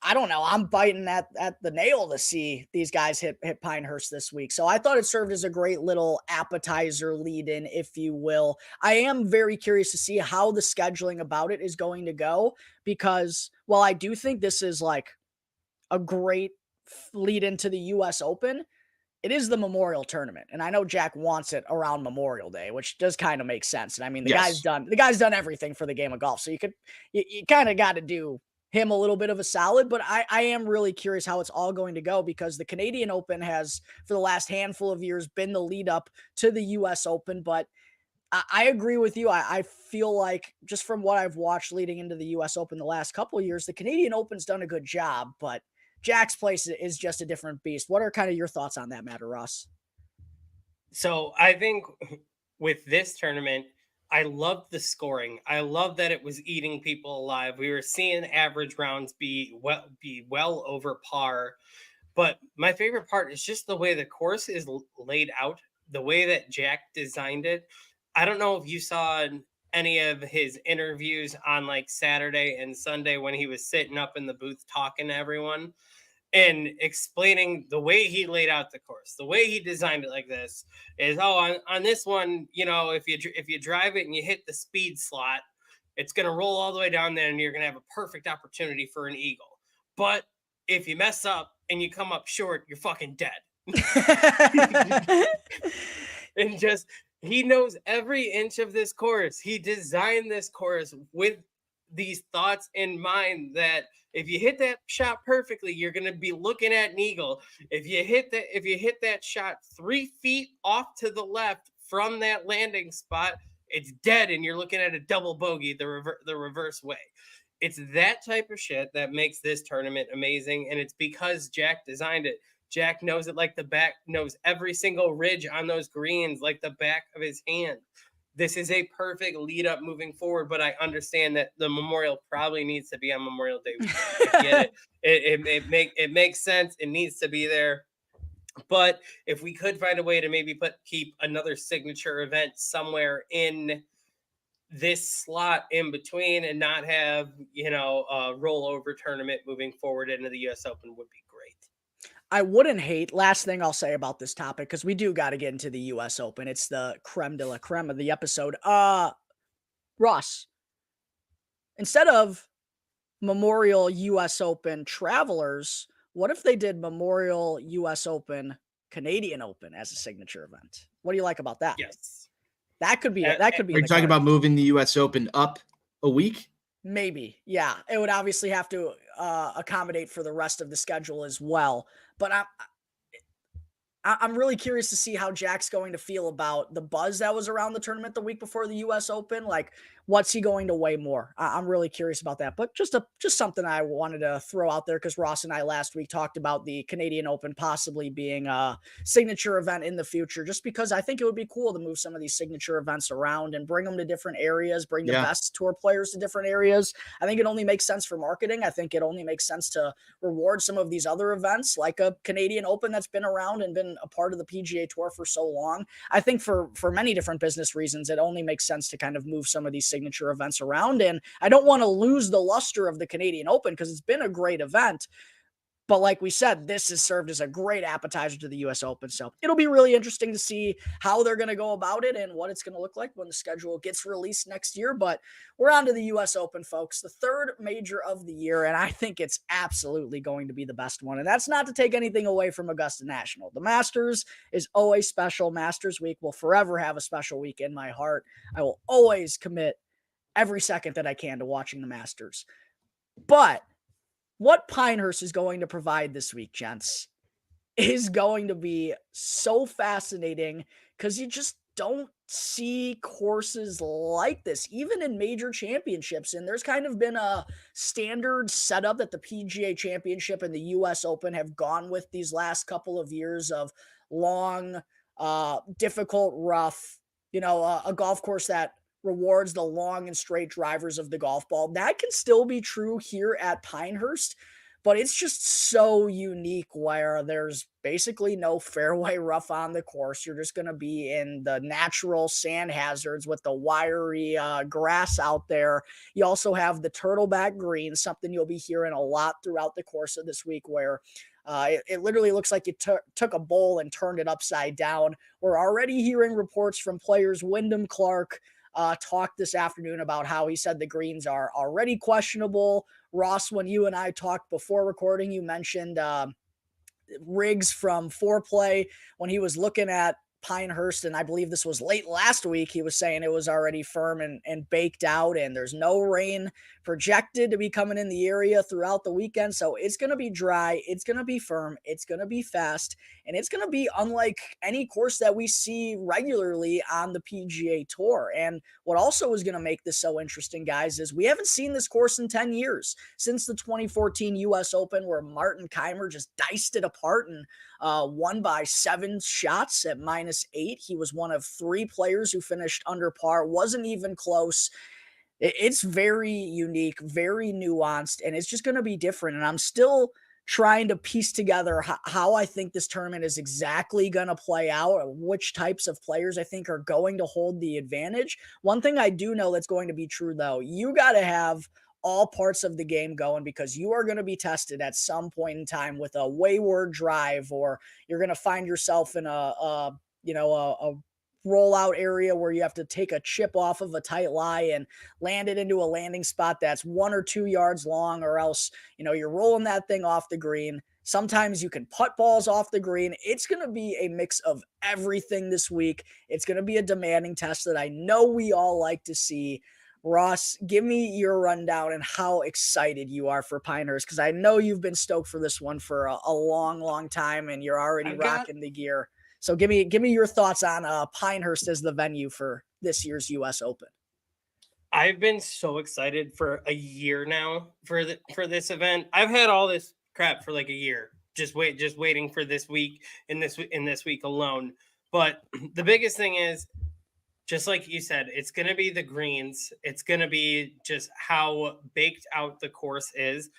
I don't know. I'm biting at the nail to see these guys hit Pinehurst this week. So I thought it served as a great little appetizer lead-in, if you will. I am very curious to see how the scheduling about it is going to go, because while I do think this is like a great lead into the U.S. Open, it is the Memorial Tournament. And I know Jack wants it around Memorial Day, which does kind of make sense. And I mean, the guy's done everything for the game of golf. So you kind of got to do him a little bit of a solid, but I am really curious how it's all going to go, because the Canadian Open has, for the last handful of years, been the lead up to the U.S. Open. But I agree with you. I feel like, just from what I've watched leading into the U.S. Open the last couple of years, the Canadian Open's done a good job, but Jack's place is just a different beast. What are kind of your thoughts on that matter, Ross? So I think with this tournament, I loved the scoring. I love that it was eating people alive. We were seeing average rounds be well over par. But my favorite part is just the way the course is laid out, the way that Jack designed it. I don't know if you saw any of his interviews on like Saturday and Sunday when he was sitting up in the booth talking to everyone and explaining the way he laid out the course, the way he designed it like this is, oh, on this one, if you drive it and you hit the speed slot, it's going to roll all the way down there and you're going to have a perfect opportunity for an eagle. But if you mess up and you come up short, you're fucking dead. And just he knows every inch of this course. He designed this course with these thoughts in mind that if you hit that shot perfectly, you're going to be looking at an eagle. If you hit that shot 3 feet off to the left from that landing spot, it's dead and you're looking at a double bogey the reverse way. It's that type of shit that makes this tournament amazing, and it's because Jack designed it. Jack knows it like the back, knows every single ridge on those greens like the back of his hand. This is a perfect lead up moving forward, but I understand that the Memorial probably needs to be on Memorial Day. I get it. It makes sense. It needs to be there. But if we could find a way to maybe keep another signature event somewhere in this slot in between and not have, a rollover tournament moving forward into the US Open would be great. I wouldn't hate, last thing I'll say about this topic, because we do got to get into the US Open. It's the creme de la creme of the episode. Ross, instead of Memorial US Open Travelers, what if they did Memorial US Open Canadian Open as a signature event? What do you like about that? Yes. That could be Are you talking about moving the US Open up a week? Maybe. Yeah. It would obviously have to accommodate for the rest of the schedule as well. But I'm really curious to see how Jack's going to feel about the buzz that was around the tournament the week before the US Open. Like, what's he going to weigh more? I'm really curious about that. But just something I wanted to throw out there, because Ross and I last week talked about the Canadian Open possibly being a signature event in the future, just because I think it would be cool to move some of these signature events around and bring them to different areas, bring the best tour players to different areas. I think it only makes sense for marketing. I think it only makes sense to reward some of these other events, like a Canadian Open that's been around and been a part of the PGA Tour for so long. I think for many different business reasons, it only makes sense to kind of move some of these signature events around. And I don't want to lose the luster of the Canadian Open because it's been a great event. But like we said, this has served as a great appetizer to the US Open. So it'll be really interesting to see how they're going to go about it and what it's going to look like when the schedule gets released next year. But we're on to the US Open, folks, the third major of the year. And I think it's absolutely going to be the best one. And that's not to take anything away from Augusta National. The Masters is always special. Masters Week will forever have a special week in my heart. I will always commit every second that I can to watching the Masters. But what Pinehurst is going to provide this week, gents, is going to be so fascinating because you just don't see courses like this, even in major championships. And there's kind of been a standard setup that the PGA Championship and the US Open have gone with these last couple of years of long, difficult, rough, a golf course that rewards the long and straight drivers of the golf ball. That can still be true here at Pinehurst, but it's just so unique where there's basically no fairway rough on the course. You're just going to be in the natural sand hazards with the wiry grass out there. You also have the turtleback greens, something you'll be hearing a lot throughout the course of this week, where it literally looks like you took a bowl and turned it upside down. We're already hearing reports from players. Wyndham Clark talked this afternoon about how he said the greens are already questionable. Ross, when you and I talked before recording, you mentioned Riggs from Foreplay when he was looking at Pinehurst, and I believe this was late last week. He was saying it was already firm and baked out, and there's no rain projected to be coming in the area throughout the weekend. So it's going to be dry. It's going to be firm. It's going to be fast. And it's going to be unlike any course that we see regularly on the PGA Tour. And what also is going to make this so interesting, guys, is we haven't seen this course in 10 years since the 2014 U.S. Open, where Martin Keimer just diced it apart and won by 7 shots at -8. He was one of 3 players who finished under par, wasn't even close. It's very unique, very nuanced, and it's just going to be different. And I'm still trying to piece together how I think this tournament is exactly going to play out, which types of players I think are going to hold the advantage. One thing I do know that's going to be true, though, you got to have all parts of the game going, because you are going to be tested at some point in time with a wayward drive, or you're going to find yourself in a rollout area where you have to take a chip off of a tight lie and land it into a landing spot that's 1 or 2 yards long, or else, you're rolling that thing off the green. Sometimes you can putt balls off the green. It's going to be a mix of everything this week. It's going to be a demanding test that I know we all like to see. Ross, give me your rundown and how excited you are for Pinehurst, because I know you've been stoked for this one for a long, long time, and you're already rocking the gear. So give me your thoughts on Pinehurst as the venue for this year's U.S. Open. I've been so excited for a year now for this event. I've had all this crap for like a year, just waiting for this week and this week alone. But the biggest thing is, just like you said, it's going to be the greens. It's going to be just how baked out the course is.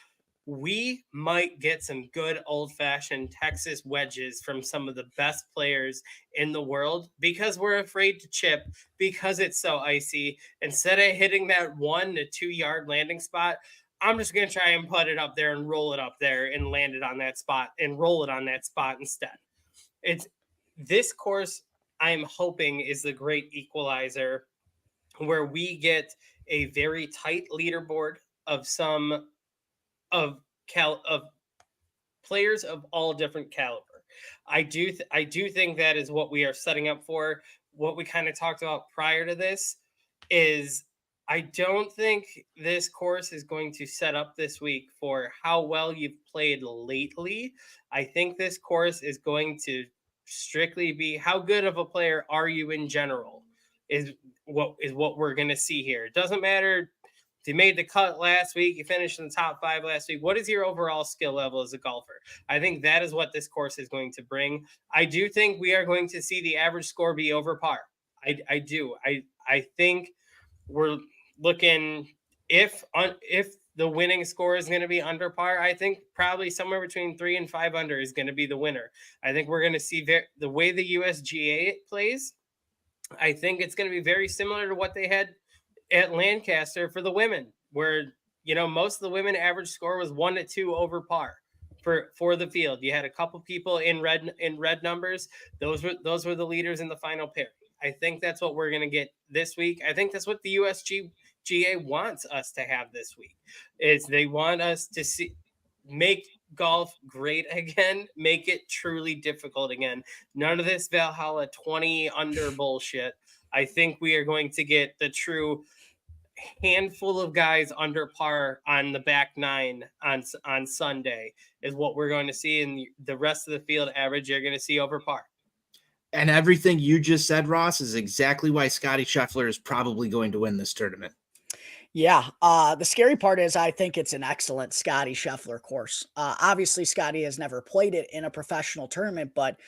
We might get some good old-fashioned Texas wedges from some of the best players in the world, because we're afraid to chip, because it's so icy. Instead of hitting that 1 to 2 yard landing spot, I'm just going to try and put it up there and roll it up there and land it on that spot and roll it on that spot instead. It's this course, I'm hoping, is the great equalizer, where we get a very tight leaderboard of players of all different caliber. I do think that is what we are setting up for. What we kind of talked about prior to this is, I don't think this course is going to set up this week for how well you've played lately. I think this course is going to strictly be how good of a player are you in general, is what we're going to see here. It doesn't matter if you made the cut last week, you finished in the top 5 last week. What is your overall skill level as a golfer? I think that is what this course is going to bring. I do think we are going to see the average score be over par. I do. I think we're looking, if the winning score is going to be under par, I think probably somewhere between 3 and 5 under is going to be the winner. I think we're going to see the way the USGA plays. I think it's going to be very similar to what they had at Lancaster for the women, where most of the women average score was 1 to 2 over par for the field. You had a couple people in red numbers. Those were the leaders in the final pair. I think that's what we're going to get this week. I think that's what the USGA wants us to have this week. Is they want us to make golf great again, make it truly difficult again. None of this Valhalla 20 under bullshit. I think we are going to get the true handful of guys under par on the back 9 on Sunday is what we're going to see, and the rest of the field average you're going to see over par. And everything you just said, Ross, is exactly why Scottie Scheffler is probably going to win this tournament. Yeah. The scary part is I think it's an excellent Scottie Scheffler course. Obviously, Scottie has never played it in a professional tournament, but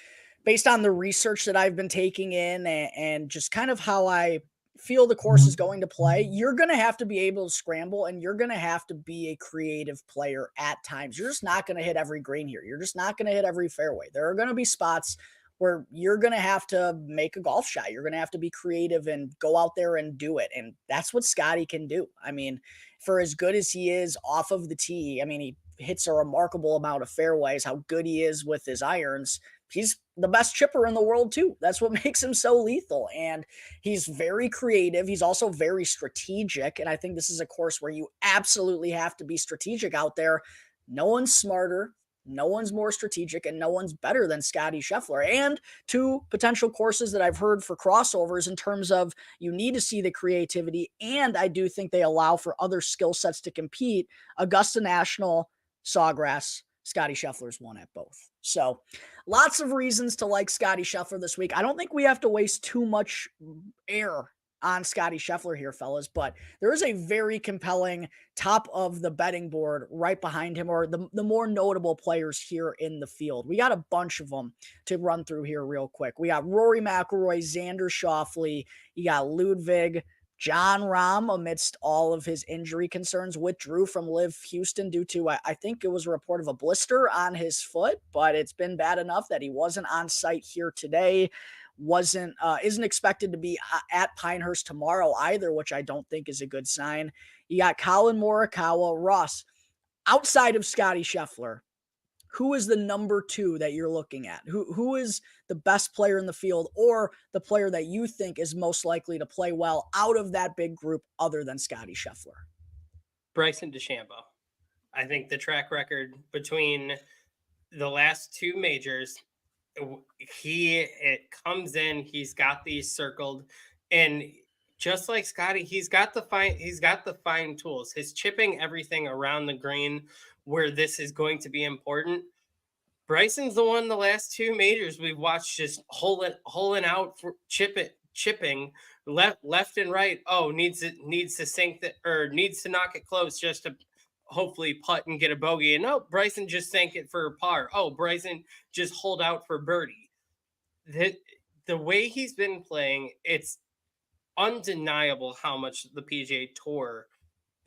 based on the research that I've been taking in and just kind of how I feel the course is going to play, you're going to have to be able to scramble, and you're going to have to be a creative player at times. You're just not going to hit every green here. You're just not going to hit every fairway. There are going to be spots where you're going to have to make a golf shot. You're going to have to be creative and go out there and do it. And that's what Scottie can do. I mean, for as good as he is off of the tee, I mean, he hits a remarkable amount of fairways, how good he is with his irons. He's the best chipper in the world too. That's what makes him so lethal. And he's very creative. He's also very strategic. And I think this is a course where you absolutely have to be strategic out there. No one's smarter No one's more strategic and no one's better than Scottie Scheffler. And two potential courses that I've heard for crossovers in terms of you need to see the creativity. And I do think they allow for other skill sets to compete. Augusta National, Sawgrass, Scottie Scheffler's won at both. So lots of reasons to like Scottie Scheffler this week. I don't think we have to waste too much air on Scottie Scheffler here, fellas, but there is a very compelling top of the betting board right behind him, or the more notable players here in the field. We got a bunch of them to run through here real quick. We got Rory McIlroy, Xander Schauffele, you got Ludwig, John Rahm, amidst all of his injury concerns, withdrew from Live Houston due to, I think it was a report of a blister on his foot, but it's been bad enough that he wasn't on site here today. Isn't expected to be at Pinehurst tomorrow either, which I don't think is a good sign. You got Colin Morikawa. Ross, outside of Scottie Scheffler, who is the number two that you're looking at? Who is the best player in the field, or the player that you think is most likely to play well out of that big group other than Scottie Scheffler? Bryson DeChambeau. I think the track record between the last two majors, it comes in, he's got these circled, and just like Scottie, he's got the fine tools. His chipping everything around the green where this is going to be important. Bryson's the one the last two majors we've watched just holing out for chipping left and right. Oh, needs to sink that, or needs to knock it close just to hopefully putt and get a bogey. And no, Bryson just sank it for a par. Oh, Bryson just hold out for birdie. The way he's been playing, it's undeniable how much the PGA Tour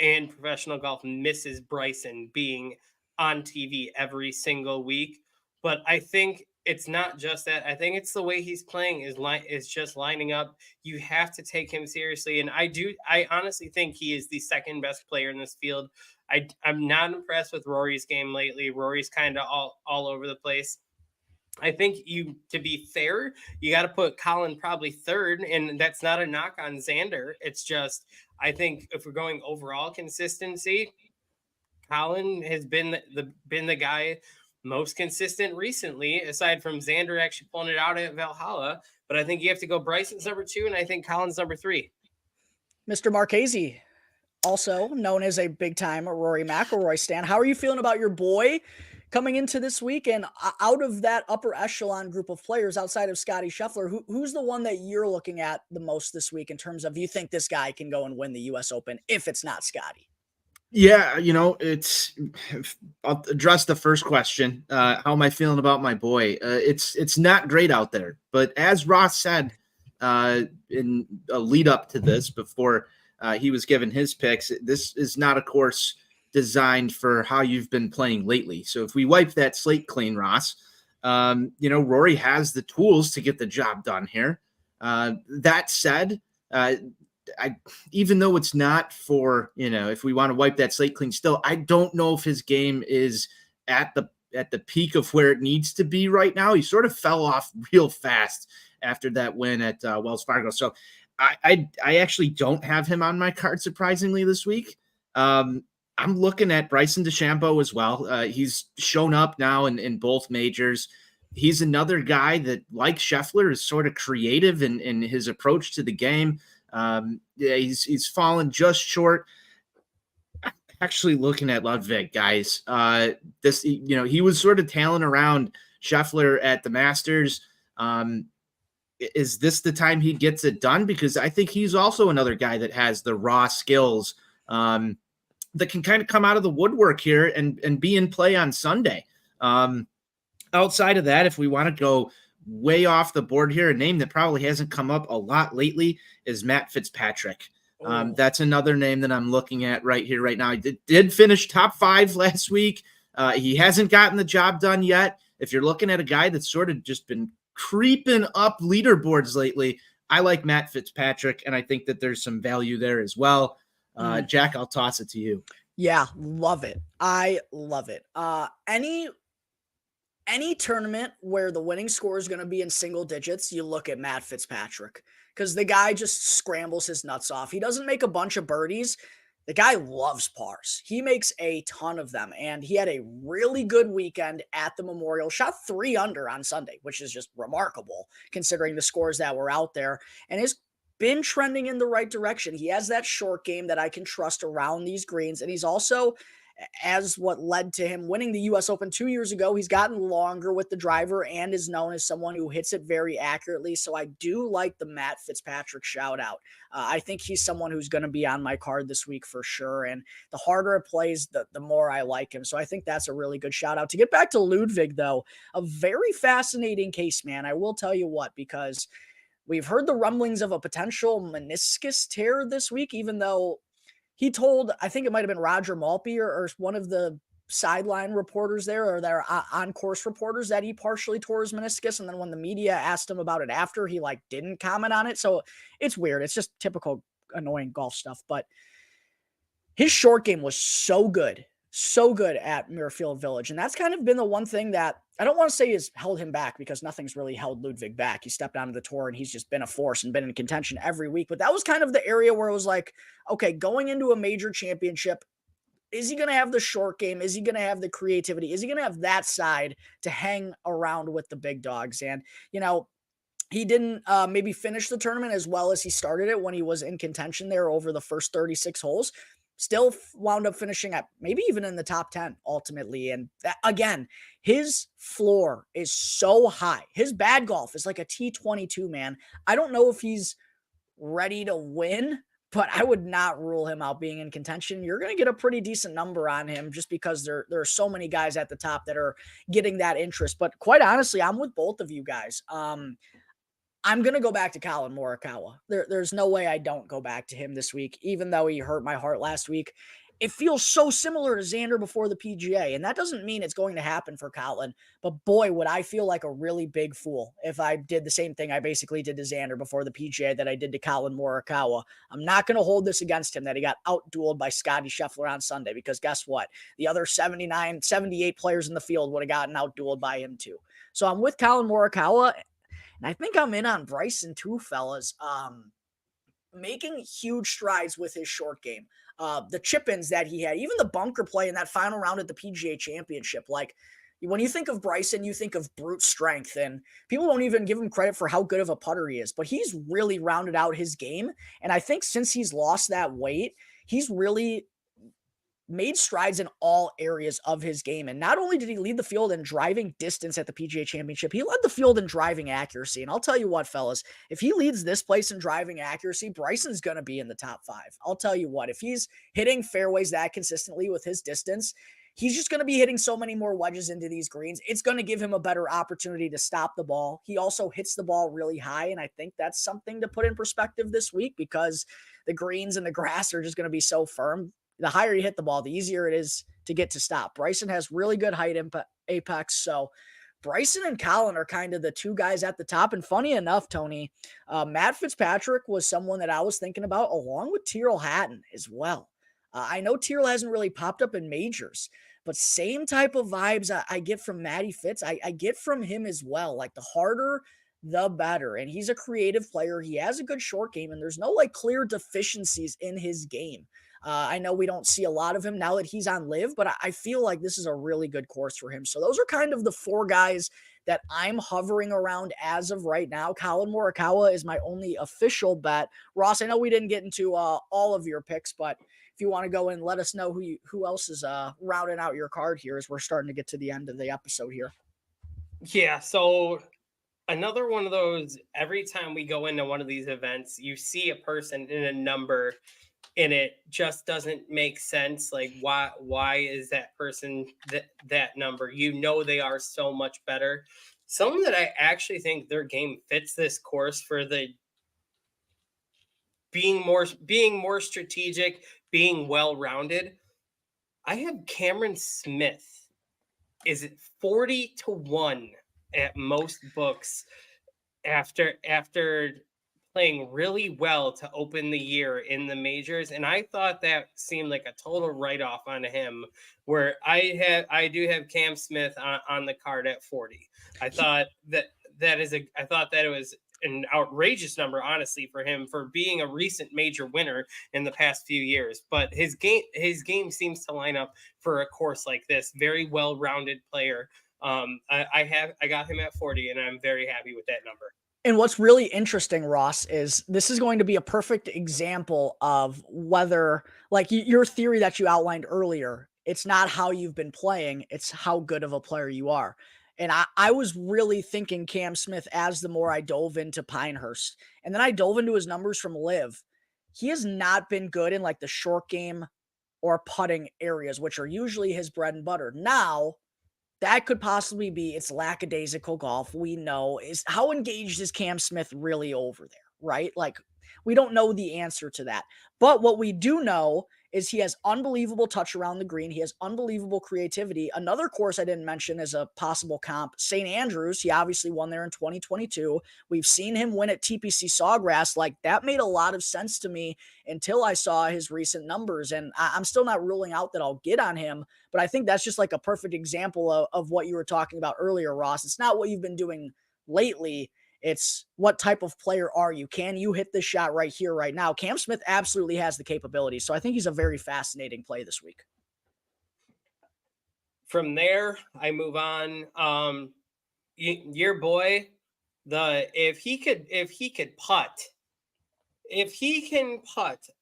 and professional golf misses Bryson being on TV every single week. But I think it's not just that. I think it's the way he's playing is just lining up. You have to take him seriously. And I honestly think he is the second best player in this field. I'm not impressed with Rory's game lately. Rory's kind of all over the place. I think to be fair, you got to put Colin probably third, and that's not a knock on Xander. It's just, I think if we're going overall consistency, Colin has been the guy most consistent recently, aside from Xander actually pulling it out at Valhalla. But I think you have to go Bryson's number two, and I think Colin's number three. Mr. Marchese, also known as a big-time Rory McIlroy stan. How are you feeling about your boy coming into this week? And out of that upper echelon group of players outside of Scottie Scheffler, who's the one that you're looking at the most this week in terms of you think this guy can go and win the U.S. Open if it's not Scottie? Yeah, I'll address the first question. How am I feeling about my boy? It's not great out there, but as Ross said in a lead up to this, before he was given his picks, this is not a course designed for how you've been playing lately. So if we wipe that slate clean, Ross, Rory has the tools to get the job done here. That said, even though it's not for, if we want to wipe that slate clean still, I don't know if his game is at the peak of where it needs to be right now. He sort of fell off real fast after that win at Wells Fargo. So I actually don't have him on my card, surprisingly, this week. I'm looking at Bryson DeChambeau as well. He's shown up now in both majors. He's another guy that, like Scheffler, is sort of creative in his approach to the game. He's fallen just short. Actually, looking at Ludwig, guys, he was sort of tailing around Scheffler at the Masters. Is this the time he gets it done? Because I think he's also another guy that has the raw skills that can kind of come out of the woodwork here and be in play on Sunday. Outside of that, if we want to go way off the board here, a name that probably hasn't come up a lot lately is Matt Fitzpatrick. That's another name that I'm looking at right here, right now. He did finish top 5 last week. He hasn't gotten the job done yet. If you're looking at a guy that's sort of just been creeping up leaderboards lately, I like Matt Fitzpatrick, and I think that there's some value there as well. Jack, I'll toss it to you. Yeah, love it. I love it. Any tournament where the winning score is going to be in single digits, you look at Matt Fitzpatrick because the guy just scrambles his nuts off. He doesn't make a bunch of birdies, The guy loves pars. He makes a ton of them, and he had a really good weekend at the Memorial. Shot 3 under on Sunday, which is just remarkable considering the scores that were out there, and has been trending in the right direction. He has that short game that I can trust around these greens, and he's also, as what led to him winning the U.S. Open 2 years ago, he's gotten longer with the driver and is known as someone who hits it very accurately. So I do like the Matt Fitzpatrick shout out. I think he's someone who's going to be on my card this week for sure. And the harder it plays, the more I like him. So I think that's a really good shout out. To get back to Ludwig, though, a very fascinating case, man. I will tell you what, because we've heard the rumblings of a potential meniscus tear this week, even though he told, I think it might have been Roger Maltby or one of the sideline reporters there, or their on-course reporters, that he partially tore his meniscus. And then when the media asked him about it after, he didn't comment on it. So it's weird. It's just typical annoying golf stuff. But his short game was so good at Muirfield Village. And that's kind of been the one thing that I don't want to say has held him back, because nothing's really held Ludwig back. He stepped onto the tour and he's just been a force and been in contention every week. But that was kind of the area where it was like, okay, going into a major championship, is he going to have the short game? Is he going to have the creativity? Is he going to have that side to hang around with the big dogs? And, he didn't maybe finish the tournament as well as he started it when he was in contention there over the first 36 holes. Still wound up finishing at maybe even in the top 10 ultimately. And that, again, his floor is so high. His bad golf is like a T22, man. I don't know if he's ready to win, but I would not rule him out being in contention. You're going to get a pretty decent number on him just because there are so many guys at the top that are getting that interest. But quite honestly, I'm with both of you guys. I'm going to go back to Colin Morikawa. There's no way I don't go back to him this week, even though he hurt my heart last week. It feels so similar to Xander before the PGA, and that doesn't mean it's going to happen for Colin, but boy, would I feel like a really big fool if I did the same thing I basically did to Xander before the PGA that I did to Colin Morikawa. I'm not going to hold this against him that he got out-dueled by Scottie Scheffler on Sunday, because guess what? The other 79, 78 players in the field would have gotten out-dueled by him too. So I'm with Colin Morikawa, and I think I'm in on Bryson too, fellas. Making huge strides with his short game. The chip-ins that he had, even the bunker play in that final round at the PGA Championship. When you think of Bryson, you think of brute strength, and people don't even give him credit for how good of a putter he is. But he's really rounded out his game, and I think since he's lost that weight, he's really made strides in all areas of his game. And not only did he lead the field in driving distance at the PGA Championship, he led the field in driving accuracy. And I'll tell you what, fellas, if he leads this place in driving accuracy, Bryson's going to be in the top 5. I'll tell you what, if he's hitting fairways that consistently with his distance, he's just going to be hitting so many more wedges into these greens. It's going to give him a better opportunity to stop the ball. He also hits the ball really high, and I think that's something to put in perspective this week, because the greens and the grass are just going to be so firm. The higher you hit the ball, the easier it is to get to stop. Bryson has really good height apex. So Bryson and Colin are kind of the two guys at the top. And funny enough, Tony, Matt Fitzpatrick was someone that I was thinking about along with Tyrrell Hatton as well. I know Tyrrell hasn't really popped up in majors, but same type of vibes I get from Matty Fitz. I get from him as well. Like, the harder, the better. And he's a creative player. He has a good short game, and there's no clear deficiencies in his game. I know we don't see a lot of him now that he's on LIV, but I feel like this is a really good course for him. So those are kind of the 4 guys that I'm hovering around as of right now. Colin Morikawa is my only official bet. Ross, I know we didn't get into all of your picks, but if you want to go and let us know who else is rounding out your card here as we're starting to get to the end of the episode here. Yeah, so another one of those, every time we go into one of these events, you see a person in a number and it just doesn't make sense. Like, why is that person that number? They are so much better. Someone that I actually think their game fits this course for the being more strategic, being well-rounded. I have Cameron Smith. Is it 40-1 at most books after playing really well to open the year in the majors? And I thought that seemed like a total write-off on him, where I do have Cam Smith on the card at 40. I thought that it an outrageous number, honestly, for him for being a recent major winner in the past few years. But his game seems to line up for a course like this. Very well-rounded player. I got him at 40, and I'm very happy with that number. And what's really interesting, Ross, is this is going to be a perfect example of whether, like your theory that you outlined earlier, it's not how you've been playing, it's how good of a player you are. And I was really thinking Cam Smith as the more I dove into Pinehurst. And then I dove into his numbers from Live. He has not been good in like the short game or putting areas, which are usually his bread and butter. Now, that could possibly be it's lackadaisical golf. We know is how engaged is Cam Smith really over there, right? Like we don't know the answer to that. But what we do know is he has unbelievable touch around the green. He has unbelievable creativity. Another course I didn't mention as a possible comp, St. Andrews. He obviously won there in 2022. We've seen him win at TPC Sawgrass. Like that made a lot of sense to me until I saw his recent numbers. And I'm still not ruling out that I'll get on him, but I think that's just like a perfect example of what you were talking about earlier, Ross. It's not what you've been doing lately. It's what type of player are you? Can you hit this shot right here, right now? Cam Smith absolutely has the capability. So I think he's a very fascinating play this week. From there, I move on. Your boy, if he can putt,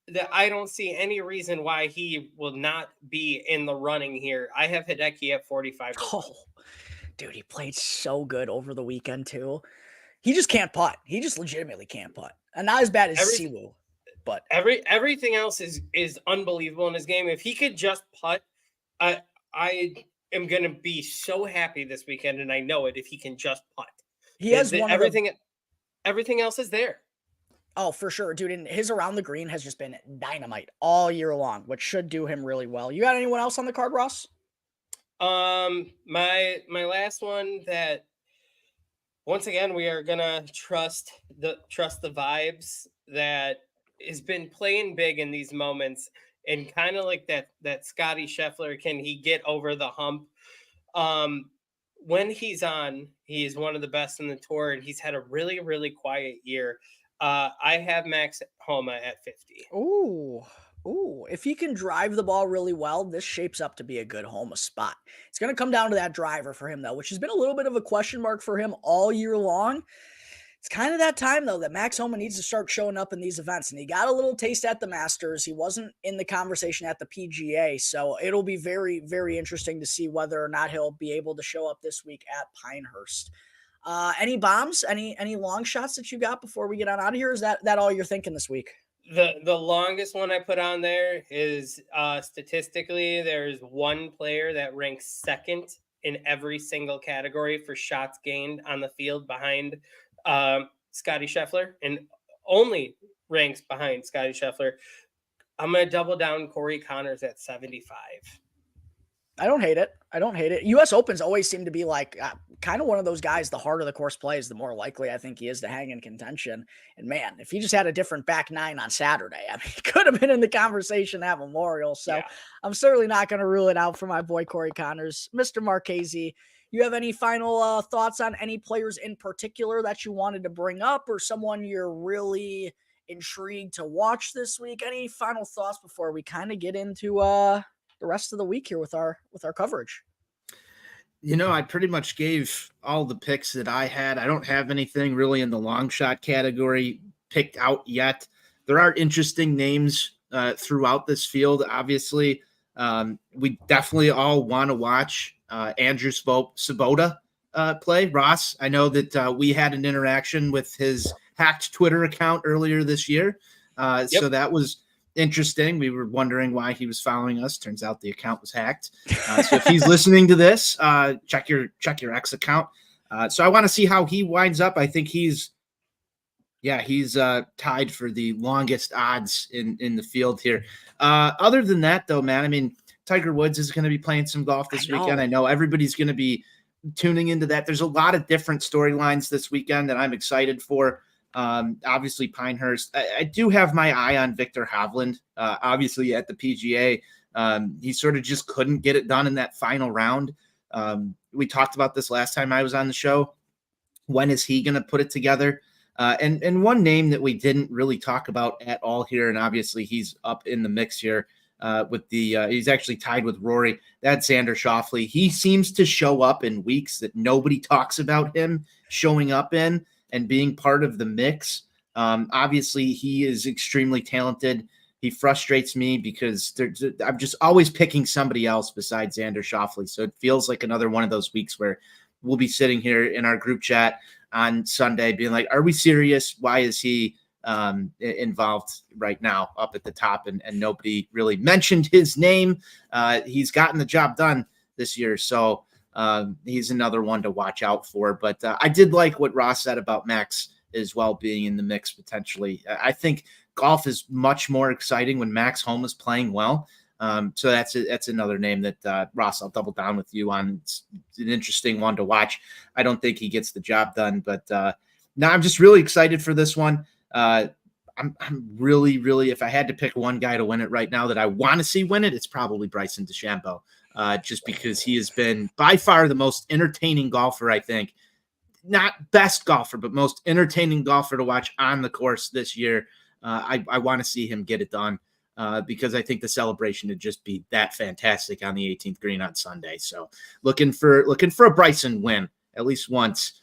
that I don't see any reason why he will not be in the running here. I have Hideki at 45. Oh, dude, he played so good over the weekend too. He just can't putt. He just legitimately can't putt. And not as bad as Siwoo, but everything else is unbelievable in his game. If he could just putt, I am going to be so happy this weekend, and I know it if he can just putt. He has everything else is there. Oh, for sure, dude. And his around the green has just been dynamite all year long, which should do him really well. You got anyone else on the card, Ross? My last one that once again we are gonna trust the vibes that has been playing big in these moments, and kind of like that Scottie Scheffler, can he get over the hump? When he's on, he is one of the best in the tour, and he's had a really, really quiet year. I have Max Homa at 50. Ooh, if he can drive the ball really well, this shapes up to be a good Homa spot. It's going to come down to that driver for him, though, which has been a little bit of a question mark for him all year long. It's kind of that time, though, that Max Homa needs to start showing up in these events, and he got a little taste at the Masters. He wasn't in the conversation at the PGA, so it'll be very, very interesting to see whether or not he'll be able to show up this week at Pinehurst. Any bombs, any long shots that you got before we get on out of here? Is that all you're thinking this week? The longest one I put on there is statistically, there's one player that ranks second in every single category for shots gained on the field behind Scottie Scheffler, and only ranks behind Scottie Scheffler. I'm going to double down Corey Connors at 75. I don't hate it. U.S. Opens always seem to be like kind of one of those guys, the harder the course plays, the more likely I think he is to hang in contention. And man, if he just had a different back nine on Saturday, I mean, he could have been in the conversation at Memorial. So yeah. I'm certainly not going to rule it out for my boy Corey Connors. Mr. Marchese, you have any final thoughts on any players in particular that you wanted to bring up, or someone you're really intrigued to watch this week? Any final thoughts before we kind of get into the rest of the week here with our coverage? You know, I pretty much gave all the picks that I had. I don't have anything really in the long shot category picked out yet. There are interesting names throughout this field. Obviously, we definitely all want to watch Andrew Sabota play. Ross, I know that we had an interaction with his hacked Twitter account earlier this year. So that was interesting. We were wondering why he was following us. Turns out the account was hacked. So if he's listening to this, check your X account. So I want to see how he winds up. I think he's tied for the longest odds in the field here. Other than that, though, man, I mean, Tiger Woods is going to be playing some golf this weekend. I know everybody's going to be tuning into that. There's a lot of different storylines this weekend that I'm excited for. Obviously Pinehurst. I do have my eye on Victor Hovland. Obviously at the PGA, he sort of just couldn't get it done in that final round. We talked about this last time I was on the show. When is he going to put it together? And one name that we didn't really talk about at all here, and obviously he's up in the mix here with he's actually tied with Rory. That's Xander Schauffele. He seems to show up in weeks that nobody talks about him showing up in and being part of the mix. Obviously, he is extremely talented. He frustrates me because I'm just always picking somebody else besides Xander Schauffele. So it feels like another one of those weeks where we'll be sitting here in our group chat on Sunday being like, are we serious? Why is he involved right now up at the top? And nobody really mentioned his name. He's gotten the job done this year. So he's another one to watch out for. But I did like what Ross said about Max as well being in the mix potentially. I think golf is much more exciting when Max Homa is playing well. So that's another name that Ross, I'll double down with you on. It's an interesting one to watch. I don't think he gets the job done, but now I'm just really excited for this one. I'm really, if I had to pick one guy to win it right now that I want to see win it, it's probably Bryson DeChambeau, just because he has been by far the most entertaining golfer, I think. Not best golfer, but most entertaining golfer to watch on the course this year. I want to see him get it done because I think the celebration would just be that fantastic on the 18th green on Sunday. So looking for a Bryson win at least once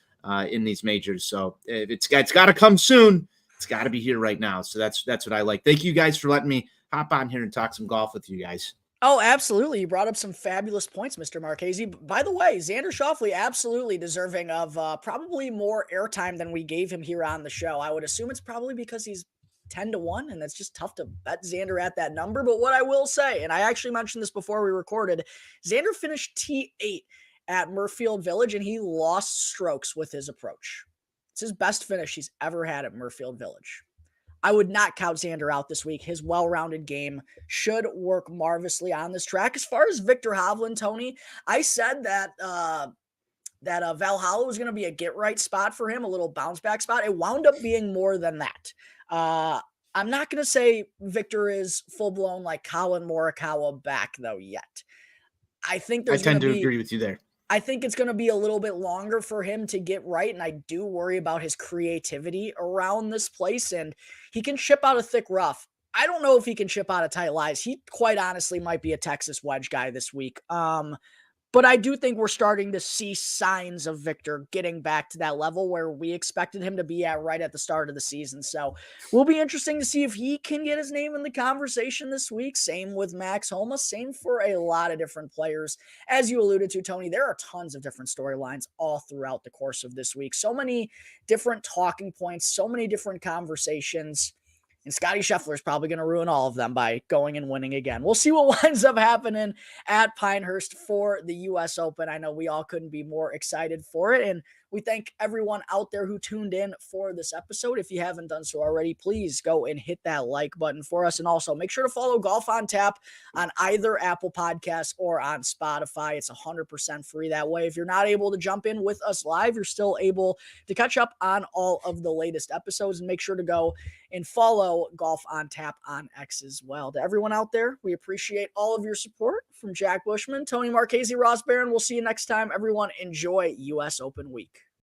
in these majors. So it's got to come soon. It's got to be here right now. So that's what I like. Thank you guys for letting me hop on here and talk some golf with you guys. Oh, absolutely. You brought up some fabulous points, Mr. Marchese. By the way, Xander Schauffele absolutely deserving of probably more airtime than we gave him here on the show. I would assume it's probably because he's 10-1, and it's just tough to bet Xander at that number. But what I will say, and I actually mentioned this before we recorded, Xander finished T8 at Murfield Village, and he lost strokes with his approach. It's his best finish he's ever had at Murfield Village. I would not count Xander out this week. His well-rounded game should work marvelously on this track. As far as Victor Hovland, Tony, I said that Valhalla was going to be a get-right spot for him, a little bounce-back spot. It wound up being more than that. I'm not going to say Victor is full-blown like Colin Morikawa back, though, yet. I tend to agree with you there. I think it's going to be a little bit longer for him to get right, and I do worry about his creativity around this place, and he can chip out a thick rough. I don't know if he can chip out of tight lies. He quite honestly might be a Texas wedge guy this week. But I do think we're starting to see signs of Victor getting back to that level where we expected him to be at right at the start of the season. So will be interesting to see if he can get his name in the conversation this week. Same with Max Homa, same for a lot of different players. As you alluded to, Tony, there are tons of different storylines all throughout the course of this week. So many different talking points, so many different conversations. And Scottie Scheffler is probably going to ruin all of them by going and winning again. We'll see what winds up happening at Pinehurst for the U.S. Open. I know we all couldn't be more excited for it. And we thank everyone out there who tuned in for this episode. If you haven't done so already, please go and hit that like button for us. And also make sure to follow Golf on Tap on either Apple Podcasts or on Spotify. It's 100% free that way. If you're not able to jump in with us live, you're still able to catch up on all of the latest episodes. And make sure to go and follow Golf on Tap on X as well. To everyone out there, we appreciate all of your support. From Jack Bushman, Tony Marchese, Ross Baran. We'll see you next time. Everyone, enjoy U.S. Open week.